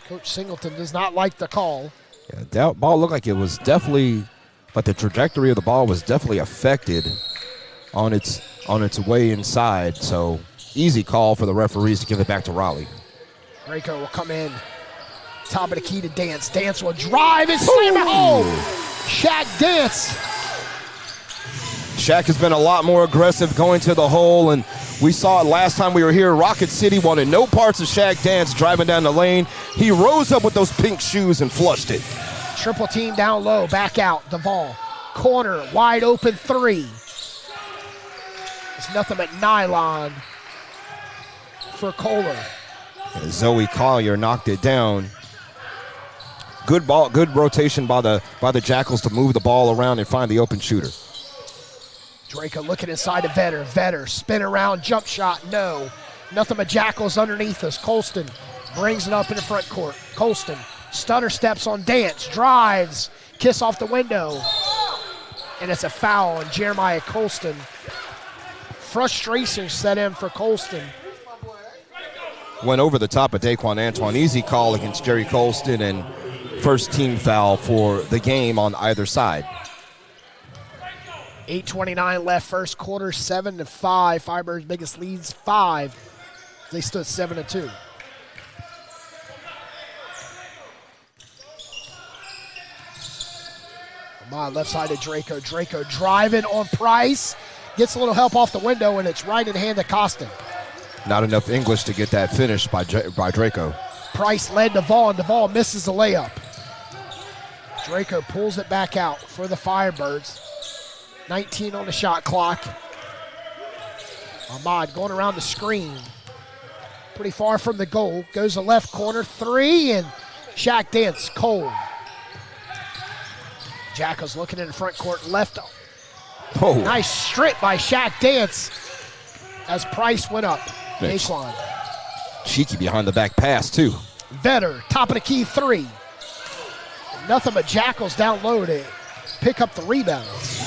Coach Singleton does not like the call. Yeah, that ball looked like it was definitely, but the trajectory of the ball was definitely affected on its way inside. So easy call for the referees to give it back to Raleigh. Draco will come in. Top of the key to Dance. Dance will drive and slam it home. Shaq Dance. Shaq has been a lot more aggressive going to the hole, and we saw it last time we were here. Rocket City wanted no parts of Shaq Dance driving down the lane. He rose up with those pink shoes and flushed it. Triple team down low, back out. Duvall, corner, wide open 3. It's nothing but nylon for Kohler. And Zoe Collier knocked it down. Good ball, good rotation by the Jackals to move the ball around and find the open shooter. Draco looking inside to Vetter. Vetter, spin around, jump shot, no. Nothing but Jackals underneath us. Colston brings it up in the front court. Colston, stutter steps on Dance, drives, kiss off the window. And it's a foul on Jeremiah Colston. Frustration set in for Colston. Went over the top of Daquan Antoine. Easy call against Jerry Colston, and first team foul for the game on either side. 8:29 left, first quarter, 7-5. Firebirds' biggest leads 5. They stood 7-2. Ahmad left side of Draco. Draco driving on Price. Gets a little help off the window, and it's right in the hand of Costin. Not enough English to get that finish by Draco. Price led Duvall, and Duvall misses the layup. Draco pulls it back out for the Firebirds. 19 on the shot clock. Ahmad going around the screen. Pretty far from the goal. Goes to left corner, 3, and Shaq Dance, cold. Jackals looking in the front court, left. Oh. Nice strip by Shaq Dance as Price went up. Baseline. Cheeky behind the back pass, too. Vetter, top of the key, 3. Nothing but Jackals down low to pick up the rebounds.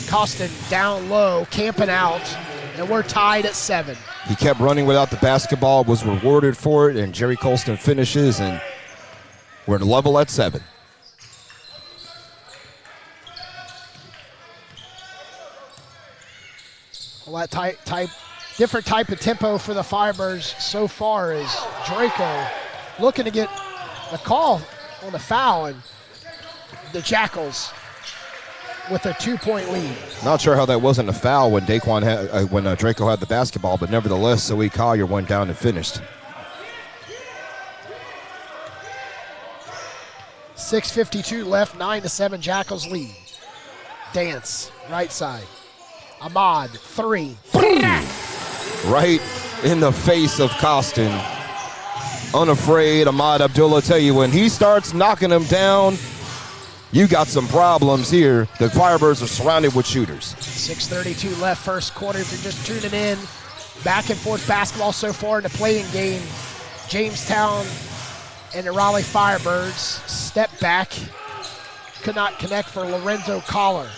Costin down low, camping out, and we're tied at 7. He kept running without the basketball, was rewarded for it, and Jerry Colston finishes, and we're level at 7. Well, that different type of tempo for the Firebirds so far is Draco looking to get the call on the foul, and the Jackals with a 2-point lead. Not sure how that wasn't a foul when Draco had the basketball, but nevertheless, Zoe Collier went down and finished. 6:52 left, 9-7 Jackals lead. Dance, right side. Ahmad, 3. Right in the face of Costin. Unafraid, Ahmad Abdullah. Tell you, when he starts knocking him down, you got some problems here. The Firebirds are surrounded with shooters. 6:32 left, first quarter. If you're just tuning in, back and forth basketball so far in the playing game. Jamestown and the Raleigh Firebirds step back. Could not connect for Lorenzo Collar.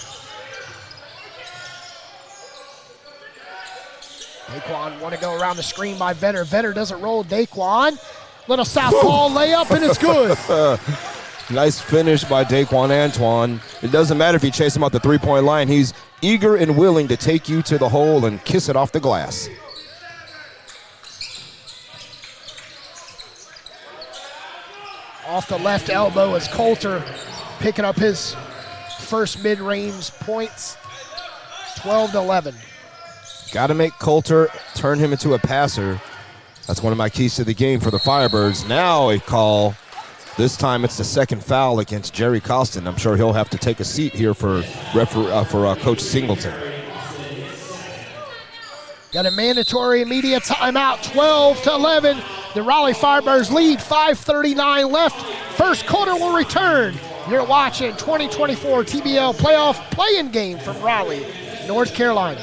Daquan want to go around the screen by Vetter. Vetter doesn't roll. Daquan, little southpaw layup, and it's good. Nice finish by Daquan Antoine. It doesn't matter if you chase him out the three-point line. He's eager and willing to take you to the hole and kiss it off the glass. Off the left elbow is Coulter picking up his first mid-range points, 12-11. Got to make Coulter turn him into a passer. That's one of my keys to the game for the Firebirds. Now a call. This time it's the second foul against Jerry Costin. I'm sure he'll have to take a seat here for Coach Singleton. Got a mandatory immediate timeout, 12-11. The Raleigh Firebirds lead, 5:39 left. First quarter will return. You're watching 2024 TBL playoff play-in game from Raleigh, North Carolina.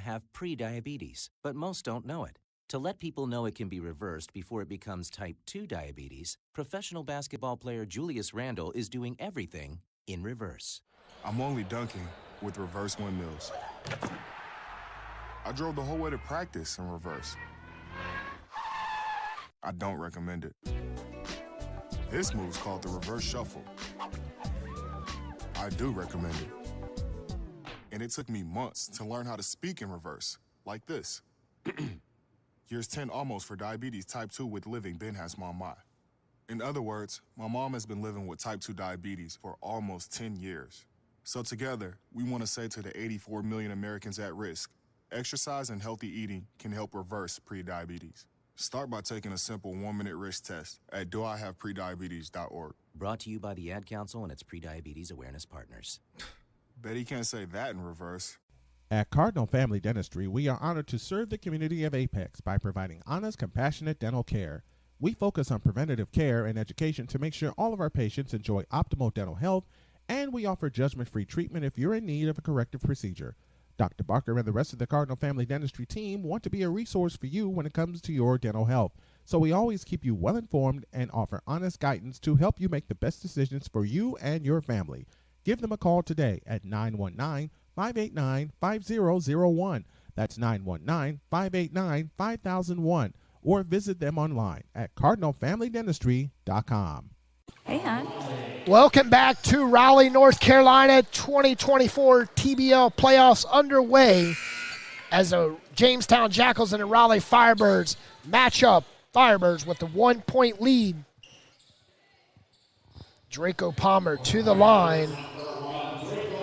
Have pre-diabetes, but most don't know it. To let people know it can be reversed before it becomes type 2 diabetes, professional basketball player Julius Randle is doing everything in reverse. I'm only dunking with reverse windmills. I drove the whole way to practice in reverse. I don't recommend it. This move's called the reverse shuffle. I do recommend it. And it took me months to learn how to speak in reverse, like this. Years 10 almost for diabetes type 2 with living Ben has mama. In other words, my mom has been living with type 2 diabetes for almost 10 years. So together, we want to say to the 84 million Americans at risk, exercise and healthy eating can help reverse prediabetes. Start by taking a simple 1-minute risk test at doihaveprediabetes.org. Brought to you by the Ad Council and its Prediabetes Awareness Partners. Bet he can't say that in reverse. At Cardinal Family Dentistry, we are honored to serve the community of Apex by providing honest, compassionate dental care. We focus on preventative care and education to make sure all of our patients enjoy optimal dental health, and we offer judgment-free treatment if you're in need of a corrective procedure. Dr. Barker and the rest of the Cardinal Family Dentistry team want to be a resource for you when it comes to your dental health. So we always keep you well informed and offer honest guidance to help you make the best decisions for you and your family. Give them a call today at 919-589-5001. That's 919-589-5001. Or visit them online at cardinalfamilydentistry.com. Hey, hon. Welcome back to Raleigh, North Carolina. 2024 TBL playoffs underway as the Jamestown Jackals and the Raleigh Firebirds match up. Firebirds with the 1-point lead. Draco Palmer to the line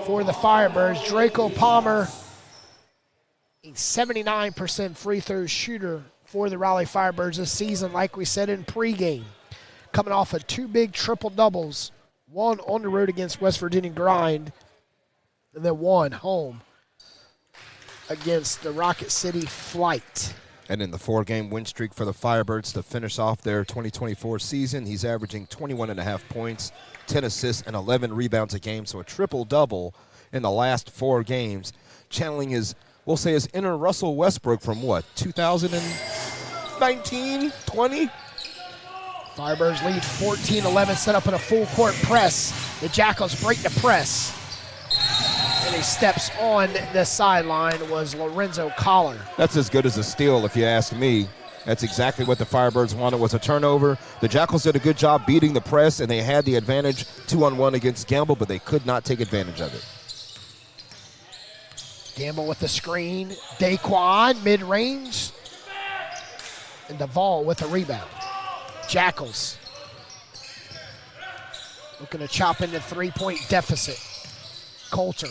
for the Firebirds. Draco Palmer, a 79% free throw shooter for the Raleigh Firebirds this season, like we said in pregame. Coming off of 2 big triple-doubles, one on the road against West Virginia Grind, and then one home against the Rocket City Flight. And in the 4-game win streak for the Firebirds to finish off their 2024 season, he's averaging 21.5 points, 10 assists, and 11 rebounds a game, so a triple-double in the last 4 games, channeling his, we'll say, his inner Russell Westbrook from what, 2019, 20? Firebirds lead 14-11, set up in a full-court press. The Jackals break the press. And he steps on the sideline was Lorenzo Collar. That's as good as a steal, if you ask me. That's exactly what the Firebirds wanted, was a turnover. The Jackals did a good job beating the press, and they had the advantage 2-on-1 against Gamble, but they could not take advantage of it. Gamble with the screen. Daquan, mid-range. And Duvall with a rebound. Jackals looking to chop into 3-point deficit. Coulter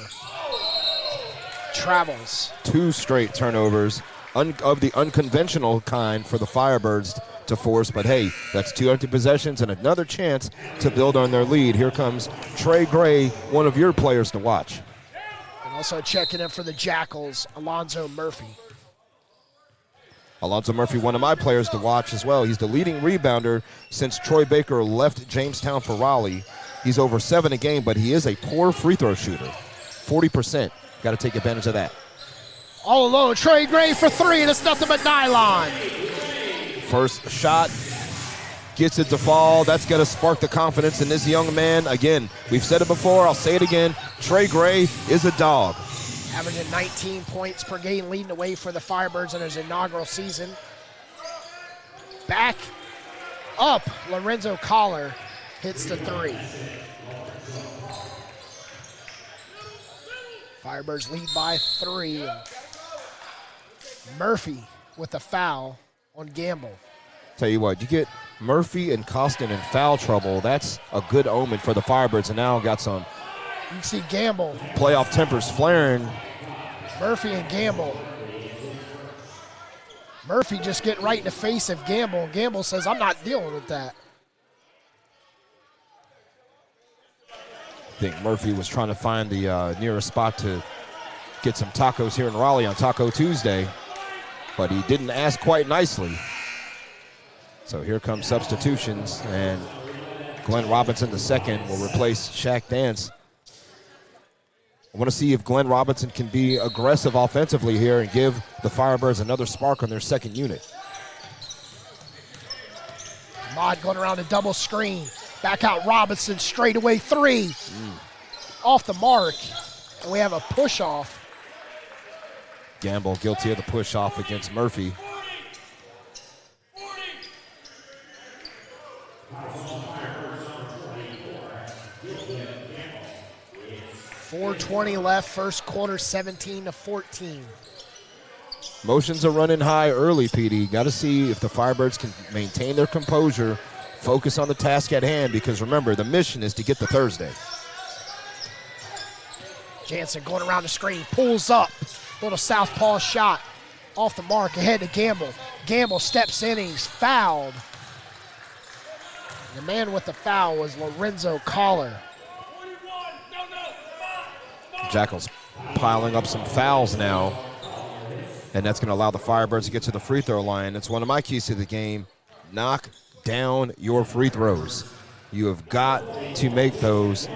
travels. 2 straight turnovers of the unconventional kind for the Firebirds to force, but hey, that's 2 empty possessions and another chance to build on their lead. Here comes Trey Gray, one of your players to watch. And also checking in for the Jackals, Alonzo Murphy. Alonzo Murphy, one of my players to watch as well. He's the leading rebounder since Troy Baker left Jamestown for Raleigh. He's over 7 a game, but he is a poor free throw shooter. 40%. Got to take advantage of that. All alone, Trey Gray for 3, and it's nothing but nylon. First shot gets it to fall. That's going to spark the confidence in this young man. Again, we've said it before. I'll say it again. Trey Gray is a dog. Averaging 19 points per game, leading the way for the Firebirds in his inaugural season. Back up, Lorenzo Collar hits the 3. Firebirds lead by 3. And Murphy with a foul on Gamble. Tell you what, you get Murphy and Costin in foul trouble. That's a good omen for the Firebirds, and now got some. You can see Gamble. Playoff tempers flaring. Murphy and Gamble. Murphy just getting right in the face of Gamble, and Gamble says, I'm not dealing with that. I think Murphy was trying to find the nearest spot to get some tacos here in Raleigh on Taco Tuesday, but he didn't ask quite nicely. So here comes substitutions, and Glenn Robinson II will replace Shaq Dance. I want to see if Glenn Robinson can be aggressive offensively here and give the Firebirds another spark on their second unit. Ahmad going around a double screen. Back out Robinson, straightaway 3. Off the mark, and we have a push-off. Gamble guilty of the push-off against Murphy. .420 left, first quarter, 17-14. Motions are running high early, PD. Got to see if the Firebirds can maintain their composure, focus on the task at hand, because remember, the mission is to get to Thursday. Jansen going around the screen, pulls up, little southpaw shot, off the mark, ahead to Gamble. Gamble steps in and he's fouled. The man with the foul was Lorenzo Collar. Jackals piling up some fouls now, and that's going to allow the Firebirds to get to the free throw line. That's one of my keys to the game. Knock down your free throws. You have got to make those.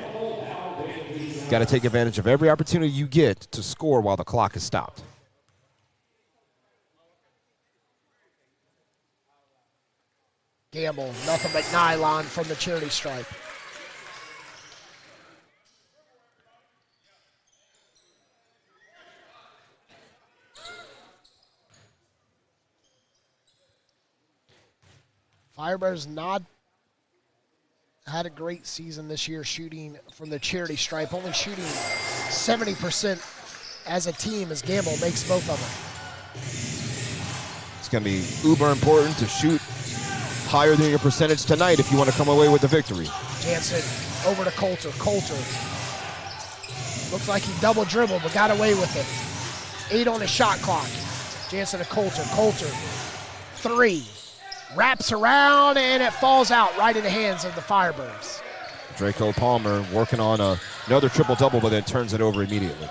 Got to take advantage of every opportunity you get to score while the clock is stopped. Gamble, nothing but nylon from the charity stripe. Firebirds not had a great season this year shooting from the charity stripe, only shooting 70% as a team as Gamble makes both of them. It's going to be uber important to shoot higher than your percentage tonight if you want to come away with the victory. Jansen over to Coulter. Coulter looks like he double dribbled but got away with it. 8 on the shot clock. Jansen to Coulter. Coulter, 3. Wraps around, and it falls out right in the hands of the Firebirds. Draco Palmer working on another triple-double, but then turns it over immediately.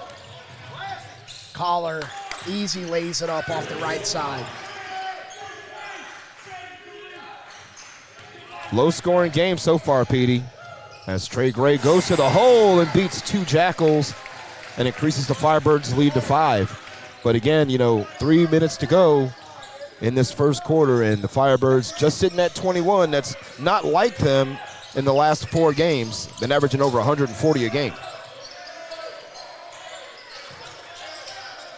Collar easy lays it up off the right side. Low-scoring game so far, Petey, as Trey Gray goes to the hole and beats 2 Jackals and increases the Firebirds' lead to 5. But again, 3 minutes to go in this first quarter, and the Firebirds just sitting at 21. That's not like them in the last 4 games. Been averaging over 140 a game.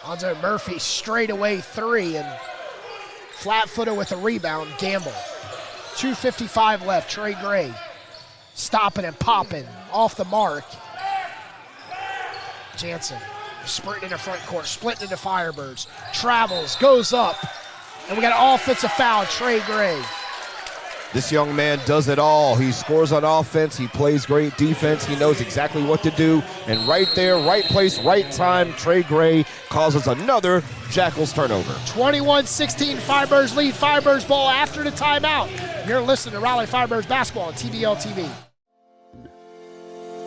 Andre Murphy straightaway 3 and flat-footed with a rebound. Gamble. 2:55 left. Trey Gray stopping and popping off the mark. Jansen sprinting into front court, splitting into Firebirds. Travels, goes up. And we got an offensive foul, Trey Gray. This young man does it all. He scores on offense. He plays great defense. He knows exactly what to do. And right there, right place, right time, Trey Gray causes another Jackals turnover. 21-16, Firebirds lead. Firebirds ball after the timeout. You're listening to Raleigh Firebirds basketball on TBL TV.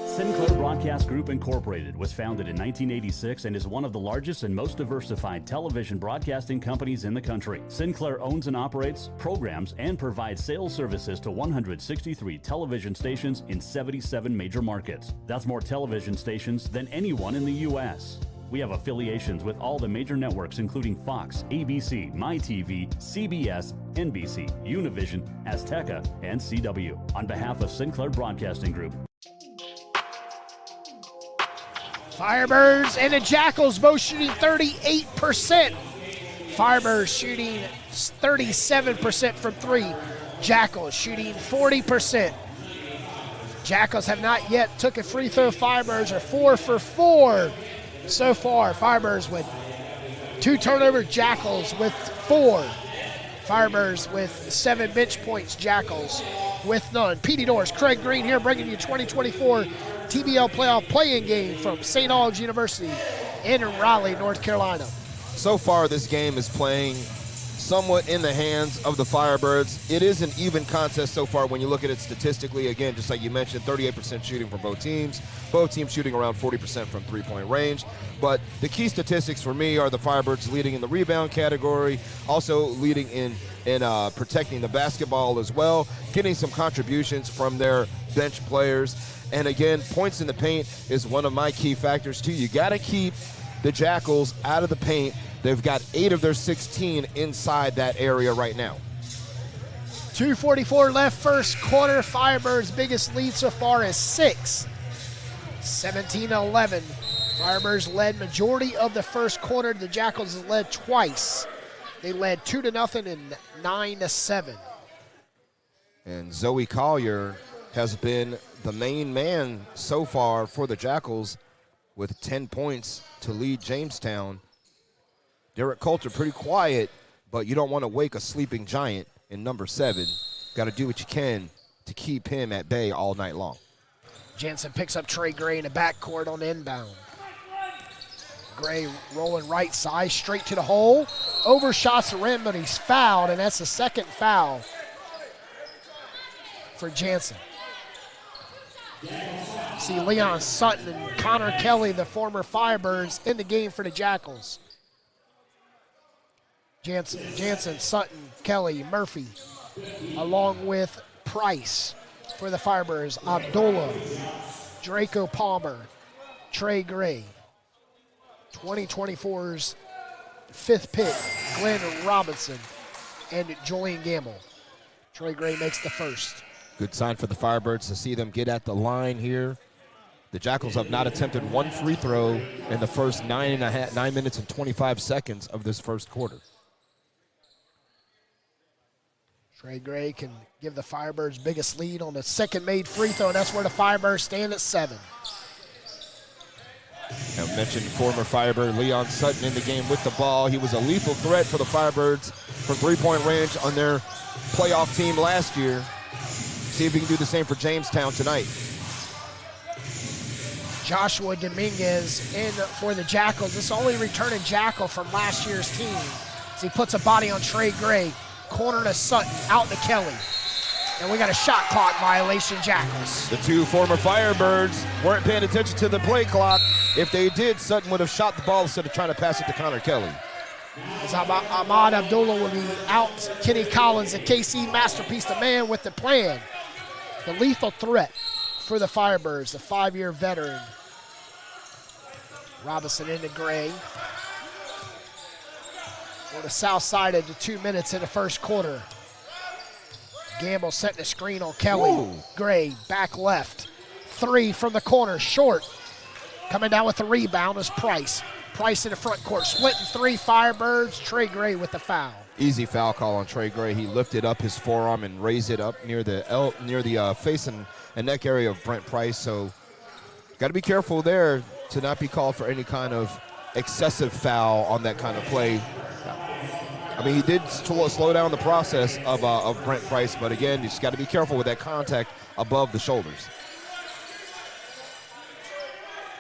Sinclair Broadcast Group Incorporated was founded in 1986 and is one of the largest and most diversified television broadcasting companies in the country. Sinclair owns and operates, programs, and provides sales services to 163 television stations in 77 major markets. That's more television stations than anyone in the U.S. We have affiliations with all the major networks including Fox, ABC, MyTV, CBS, NBC, Univision, Azteca, and CW. On behalf of Sinclair Broadcasting Group, Firebirds and the Jackals both shooting 38%. Firebirds shooting 37% from 3. Jackals shooting 40%. Jackals have not yet took a free throw. Firebirds are 4 for 4 so far. Firebirds with 2 turnovers, Jackals with 4. Firebirds with 7 bench points, Jackals with none. PD Doors, Craig Green here bringing you 2024 TBL playoff play-in game from St. Aug's University in Raleigh, North Carolina. So far, this game is playing somewhat in the hands of the Firebirds. It is an even contest so far when you look at it statistically. Again, just like you mentioned, 38% shooting from both teams. Both teams shooting around 40% from three-point range. But the key statistics for me are the Firebirds leading in the rebound category, also leading in protecting the basketball as well, getting some contributions from their bench players. And again, points in the paint is one of my key factors too. You got to keep the Jackals out of the paint. They've got 8 of their 16 inside that area right now. 2:44 left first quarter. Firebirds' biggest lead so far is 6. 17-11. Firebirds led majority of the first quarter. The Jackals led twice. They led 2-0 and 9-7. And Zoe Collier has been the main man so far for the Jackals with 10 points to lead Jamestown. Derek Coulter pretty quiet, but you don't want to wake a sleeping giant in number 7. Got to do what you can to keep him at bay all night long. Jansen picks up Trey Gray in the backcourt on the inbound. Gray rolling right side, straight to the hole. Overshots the rim, but he's fouled, and that's the second foul for Jansen. See Leon Sutton and Connor Kelly, the former Firebirds, in the game for the Jackals. Jansen, Sutton, Kelly, Murphy, along with Price for the Firebirds. Abdullah, Draco Palmer, Trey Gray. 2024's 5th pick, Glenn Robinson, and Julian Gamble. Trey Gray makes the first. Good sign for the Firebirds to see them get at the line here. The Jackals have not attempted one free throw in the first 9 minutes and 25 seconds of this first quarter. Trey Gray can give the Firebirds biggest lead on the second made free throw, and that's where the Firebirds stand at 7. I mentioned former Firebird Leon Sutton in the game with the ball. He was a lethal threat for the Firebirds from three-point range on their playoff team last year. See if he can do the same for Jamestown tonight. Joshua Dominguez in for the Jackals. This only returning Jackal from last year's team. As he puts a body on Trey Gray. Corner to Sutton, out to Kelly. And we got a shot clock violation, Jackals. The 2 former Firebirds weren't paying attention to the play clock. If they did, Sutton would have shot the ball instead of trying to pass it to Connor Kelly. As Ahmad Abdullah will be out. Kenny Collins and KC Masterpiece, the man with the plan. The lethal threat for the Firebirds, the 5-year veteran. Robinson into Gray. On the south side of the 2 minutes in the first quarter. Gamble setting the screen on Kelly. Whoa. Gray back left. 3 from the corner, short. Coming down with the rebound is Price. Price in the front court, splitting 3 Firebirds. Trey Gray with the foul. Easy foul call on Trey Gray. He lifted up his forearm and raised it up near the face and neck area of Brent Price. So got to be careful there to not be called for any kind of excessive foul on that kind of play. I mean, he did slow down the process of Brent Price, but again, you just got to be careful with that contact above the shoulders.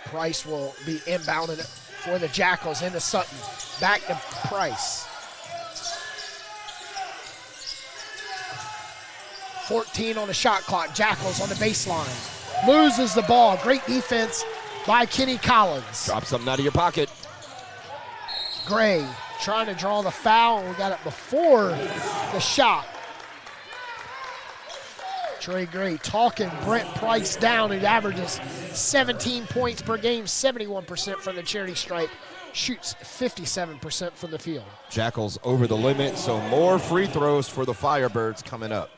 Price will be inbounded for the Jackals into Sutton. Back to Price. 14 on the shot clock. Jackals on the baseline. Loses the ball. Great defense by Kenny Collins. Drop something out of your pocket. Gray trying to draw the foul. We got it before the shot. Trey Gray talking Brent Price down. He averages 17 points per game, 71% from the charity stripe. Shoots 57% from the field. Jackals over the limit, so more free throws for the Firebirds coming up.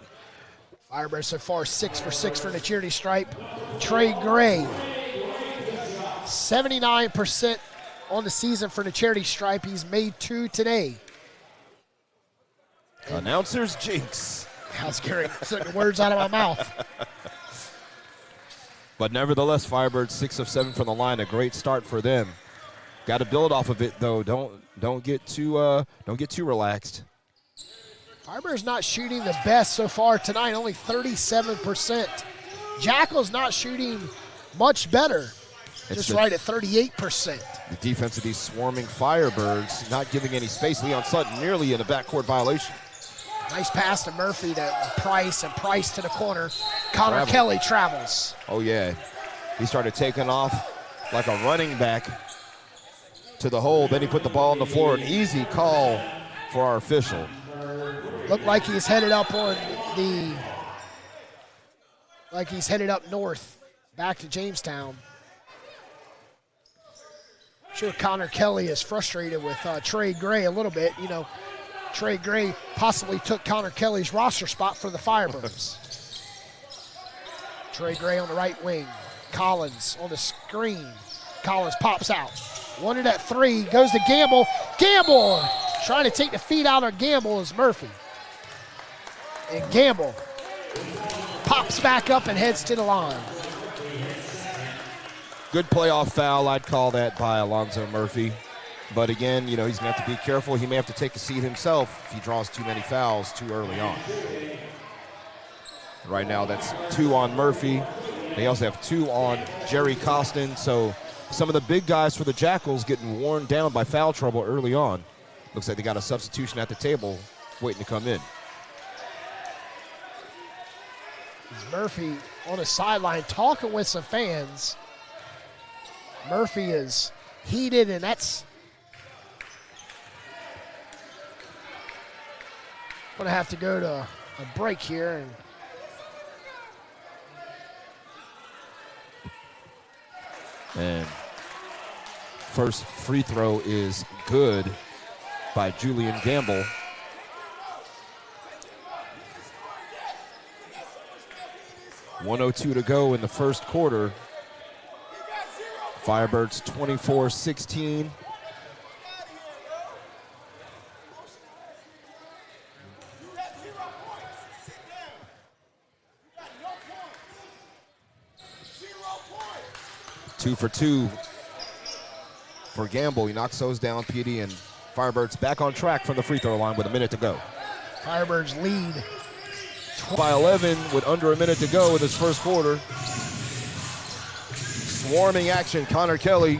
Firebirds so far 6 for 6 from the charity stripe. Trey Gray, 79% on the season for the charity stripe. He's made 2 today. Announcer's jinx. I was getting the words out of my mouth. But nevertheless, Firebirds 6 of 7 from the line. A great start for them. Got to build off of it though. Don't get too relaxed. Firebirds not shooting the best so far tonight, only 37%. Jackals not shooting much better, just right at 38%. The defense of these swarming Firebirds, not giving any space. Leon Sutton nearly in a backcourt violation. Nice pass to Murphy to Price, and Price to the corner. Connor Kelly travels. Oh, yeah. He started taking off like a running back to the hole. Then he put the ball on the floor. An easy call for our official. Looked like he's headed up north, back to Jamestown. I'm sure Connor Kelly is frustrated with Trey Gray a little bit. You know, Trey Gray possibly took Connor Kelly's roster spot for the Firebirds. Trey Gray on the right wing. Collins on the screen. Collins pops out. Wanted at 3, goes to Gamble. Gamble trying to take the feet out of Gamble is Murphy. And Gamble pops back up and heads to the line. Good playoff foul, I'd call that, by Alonzo Murphy. But again, you know, he's going to have to be careful. He may have to take a seat himself if he draws too many fouls too early on. Right now, that's 2 on Murphy. They also have 2 on Jerry Costin. So some of the big guys for the Jackals getting worn down by foul trouble early on. Looks like they got a substitution at the table waiting to come in. Murphy on the sideline talking with some fans. Murphy is heated, and that's going to have to go to a break here. And first free throw is good by Julian Gamble. .102 to go in the first quarter. Firebirds 24-16. Two for 2 for Gamble. He knocks those down, PD, and Firebirds back on track from the free throw line with a minute to go. Firebirds lead by 11 with under a minute to go in this first quarter. Swarming action, Connor Kelly.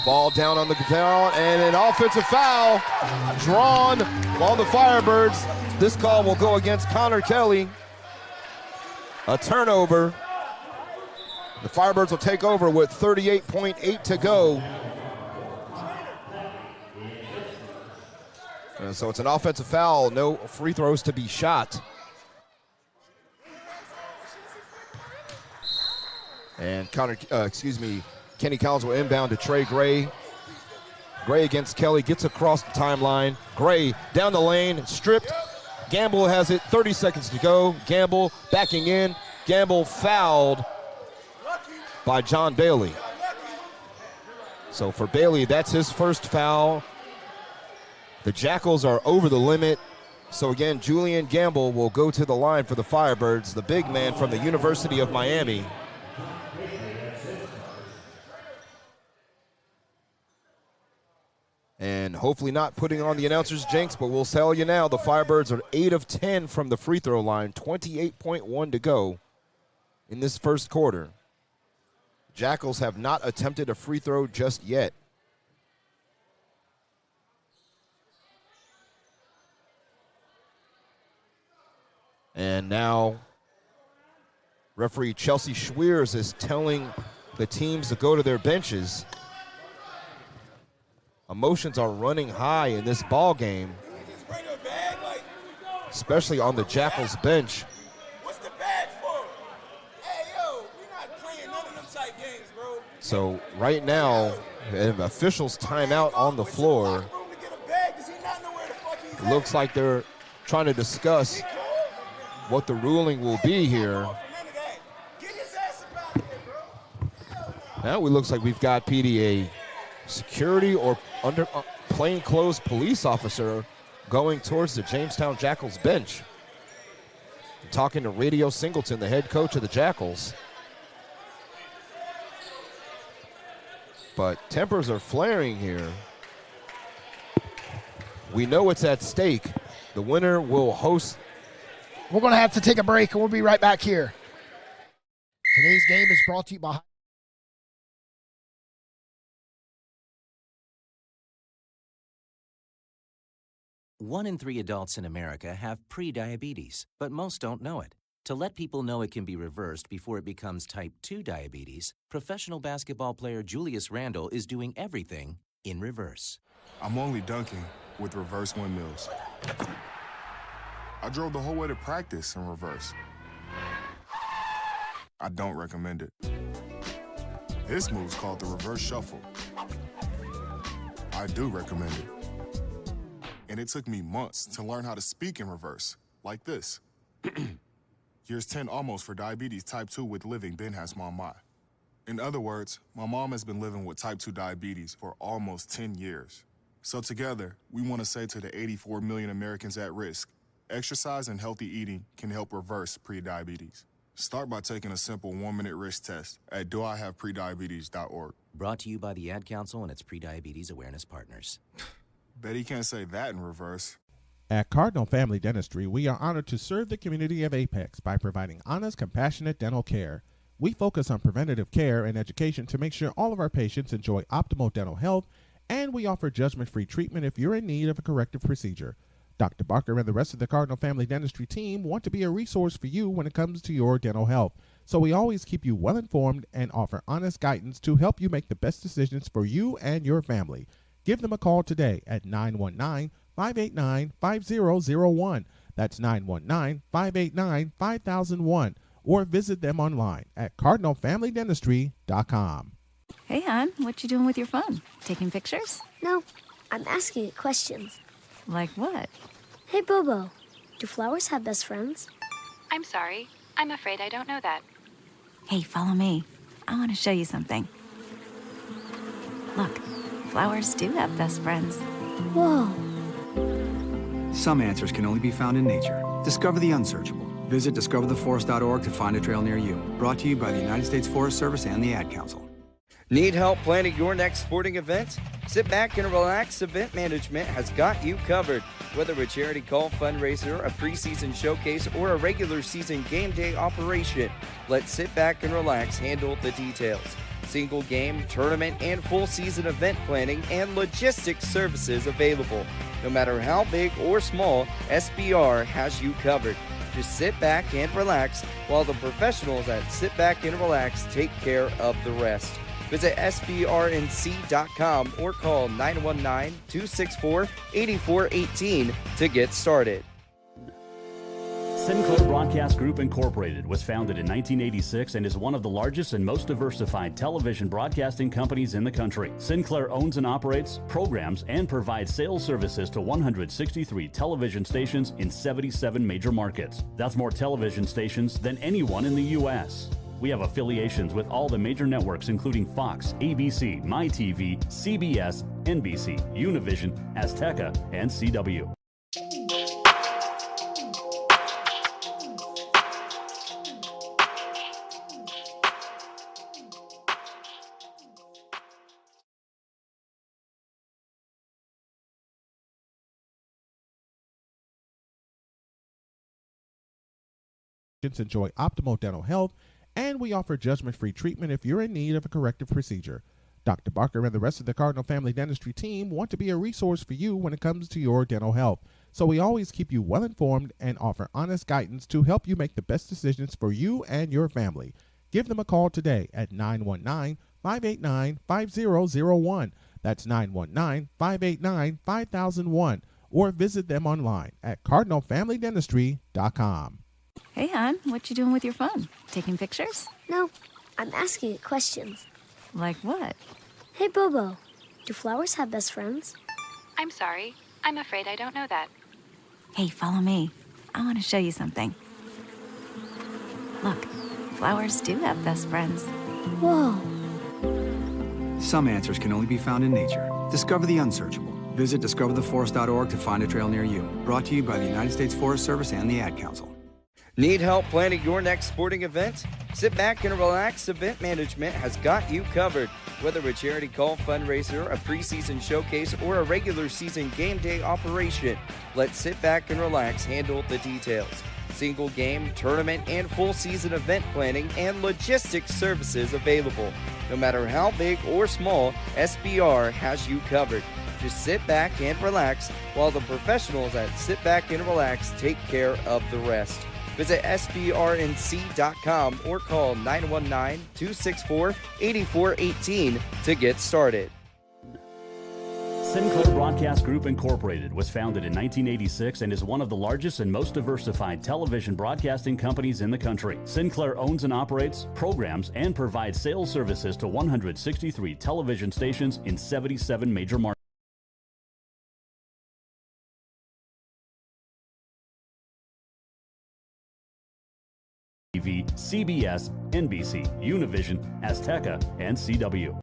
Ball down on the ground, and an offensive foul drawn on the Firebirds. This call will go against Connor Kelly. A turnover. The Firebirds will take over with 38.8 to go. And so it's an offensive foul, no free throws to be shot. And Kenny Collins will inbound to Trey Gray. Gray against Kelly, gets across the timeline. Gray down the lane, stripped. Gamble has it, 30 seconds to go. Gamble backing in. Gamble fouled by John Bailey. So for Bailey, that's his first foul. The Jackals are over the limit. So again, Julian Gamble will go to the line for the Firebirds, the big man from the University of Miami. And hopefully not putting on the announcer's jinx, but we'll tell you now, the Firebirds are 8 of 10 from the free throw line, 28.1 to go in this first quarter. Jackals have not attempted a free throw just yet. And now referee Chelsea Schweers is telling the teams to go to their benches. Emotions are running high in this ball game, especially on the Jackals bench. What's the badge for? Hey, yo, we're not playing none of them type games, bro. So right now, an official's timeout on the floor. It looks like they're trying to discuss what the ruling will be here. Now it looks like we've got PDA security or under plainclothes police officer going towards the Jamestown Jackals bench. I'm talking to Radio Singleton, the head coach of the Jackals. But tempers are flaring here. We know what's at stake. The winner will host. We're going to have to take a break, and we'll be right back here. Today's game is brought to you by... One in 3 adults in America have pre-diabetes, but most don't know it. To let people know it can be reversed before it becomes type 2 diabetes, professional basketball player Julius Randle is doing everything in reverse. I'm only dunking with reverse windmills. I drove the whole way to practice in reverse. I don't recommend it. This move's called the reverse shuffle. I do recommend it. And it took me months to learn how to speak in reverse, like this. Years 10 almost for diabetes type 2 with living Ben has mama. In other words, my mom has been living with type 2 diabetes for almost 10 years. So together, we want to say to the 84 million Americans at risk, exercise and healthy eating can help reverse prediabetes. Start by taking a simple 1-minute risk test at doihaveprediabetes.org. Brought to you by the Ad Council and its pre-diabetes awareness partners. Bet he can't say that in reverse. At Cardinal Family Dentistry, we are honored to serve the community of Apex by providing honest, compassionate dental care. We focus on preventative care and education to make sure all of our patients enjoy optimal dental health, and we offer judgment-free treatment if you're in need of a corrective procedure. Dr. Barker and the rest of the Cardinal Family Dentistry team want to be a resource for you when it comes to your dental health. So we always keep you well informed and offer honest guidance to help you make the best decisions for you and your family. Give them a call today at 919-589-5001. That's 919-589-5001. Or visit them online at cardinalfamilydentistry.com. Hey, hon, what you doing with your phone? Taking pictures? No, I'm asking it questions. Like what? Hey, Bobo, do flowers have best friends? I'm sorry. I'm afraid I don't know that. Hey, follow me. I want to show you something. Look, flowers do have best friends. Whoa. Some answers can only be found in nature. Discover the unsearchable. Visit discovertheforest.org to find a trail near you. Brought to you by the United States Forest Service and the Ad Council. Need help planning your next sporting event? Sit back and relax. Event Management has got you covered. Whether a charity call, fundraiser, a preseason showcase, or a regular season game day operation, let Sit Back and Relax handle the details. Single game, tournament, and full season event planning and logistics services available. No matter how big or small, SBR has you covered. Just sit back and relax while the professionals at Sit Back and Relax take care of the rest. Visit SBRNC.com or call 919-264-8418 to get started. Sinclair Broadcast Group Incorporated was founded in 1986 and is one of the largest and most diversified television broadcasting companies in the country. Sinclair owns and operates, programs, and provides sales services to 163 television stations in 77 major markets. That's more television stations than anyone in the U.S. We have affiliations with all the major networks including Fox, ABC, MyTV, CBS, NBC, Univision, Azteca, and CW. Enjoy optimal dental health, and we offer judgment-free treatment if you're in need of a corrective procedure. Dr. Barker and the rest of the Cardinal Family Dentistry team want to be a resource for you when it comes to your dental health. So we always keep you well informed and offer honest guidance to help you make the best decisions for you and your family. Give them a call today at 919-589-5001. That's 919-589-5001. Or visit them online at cardinalfamilydentistry.com. Hey, hon, what you doing with your phone? Taking pictures? No, I'm asking it questions. Like what? Hey, Bobo, do flowers have best friends? I'm sorry. I'm afraid I don't know that. Hey, follow me. I want to show you something. Look, flowers do have best friends. Whoa. Some answers can only be found in nature. Discover the unsearchable. Visit discovertheforest.org to find a trail near you. Brought to you by the United States Forest Service and the Ad Council. Need help planning your next sporting event? Sit back and relax. Event Management has got you covered. Whether a charity call, fundraiser, a preseason showcase, or a regular season game day operation, let Sit Back and Relax handle the details. Single game, tournament, and full season event planning and logistics services available. No matter how big or small, SBR has you covered. Just sit back and relax while the professionals at Sit Back and Relax take care of the rest. Visit SBRNC.com or call 919-264-8418 to get started. Sinclair Broadcast Group Incorporated was founded in 1986 and is one of the largest and most diversified television broadcasting companies in the country. Sinclair owns and operates, programs, and provides sales services to 163 television stations in 77 major markets. TV, CBS, NBC, Univision, Azteca, and CW.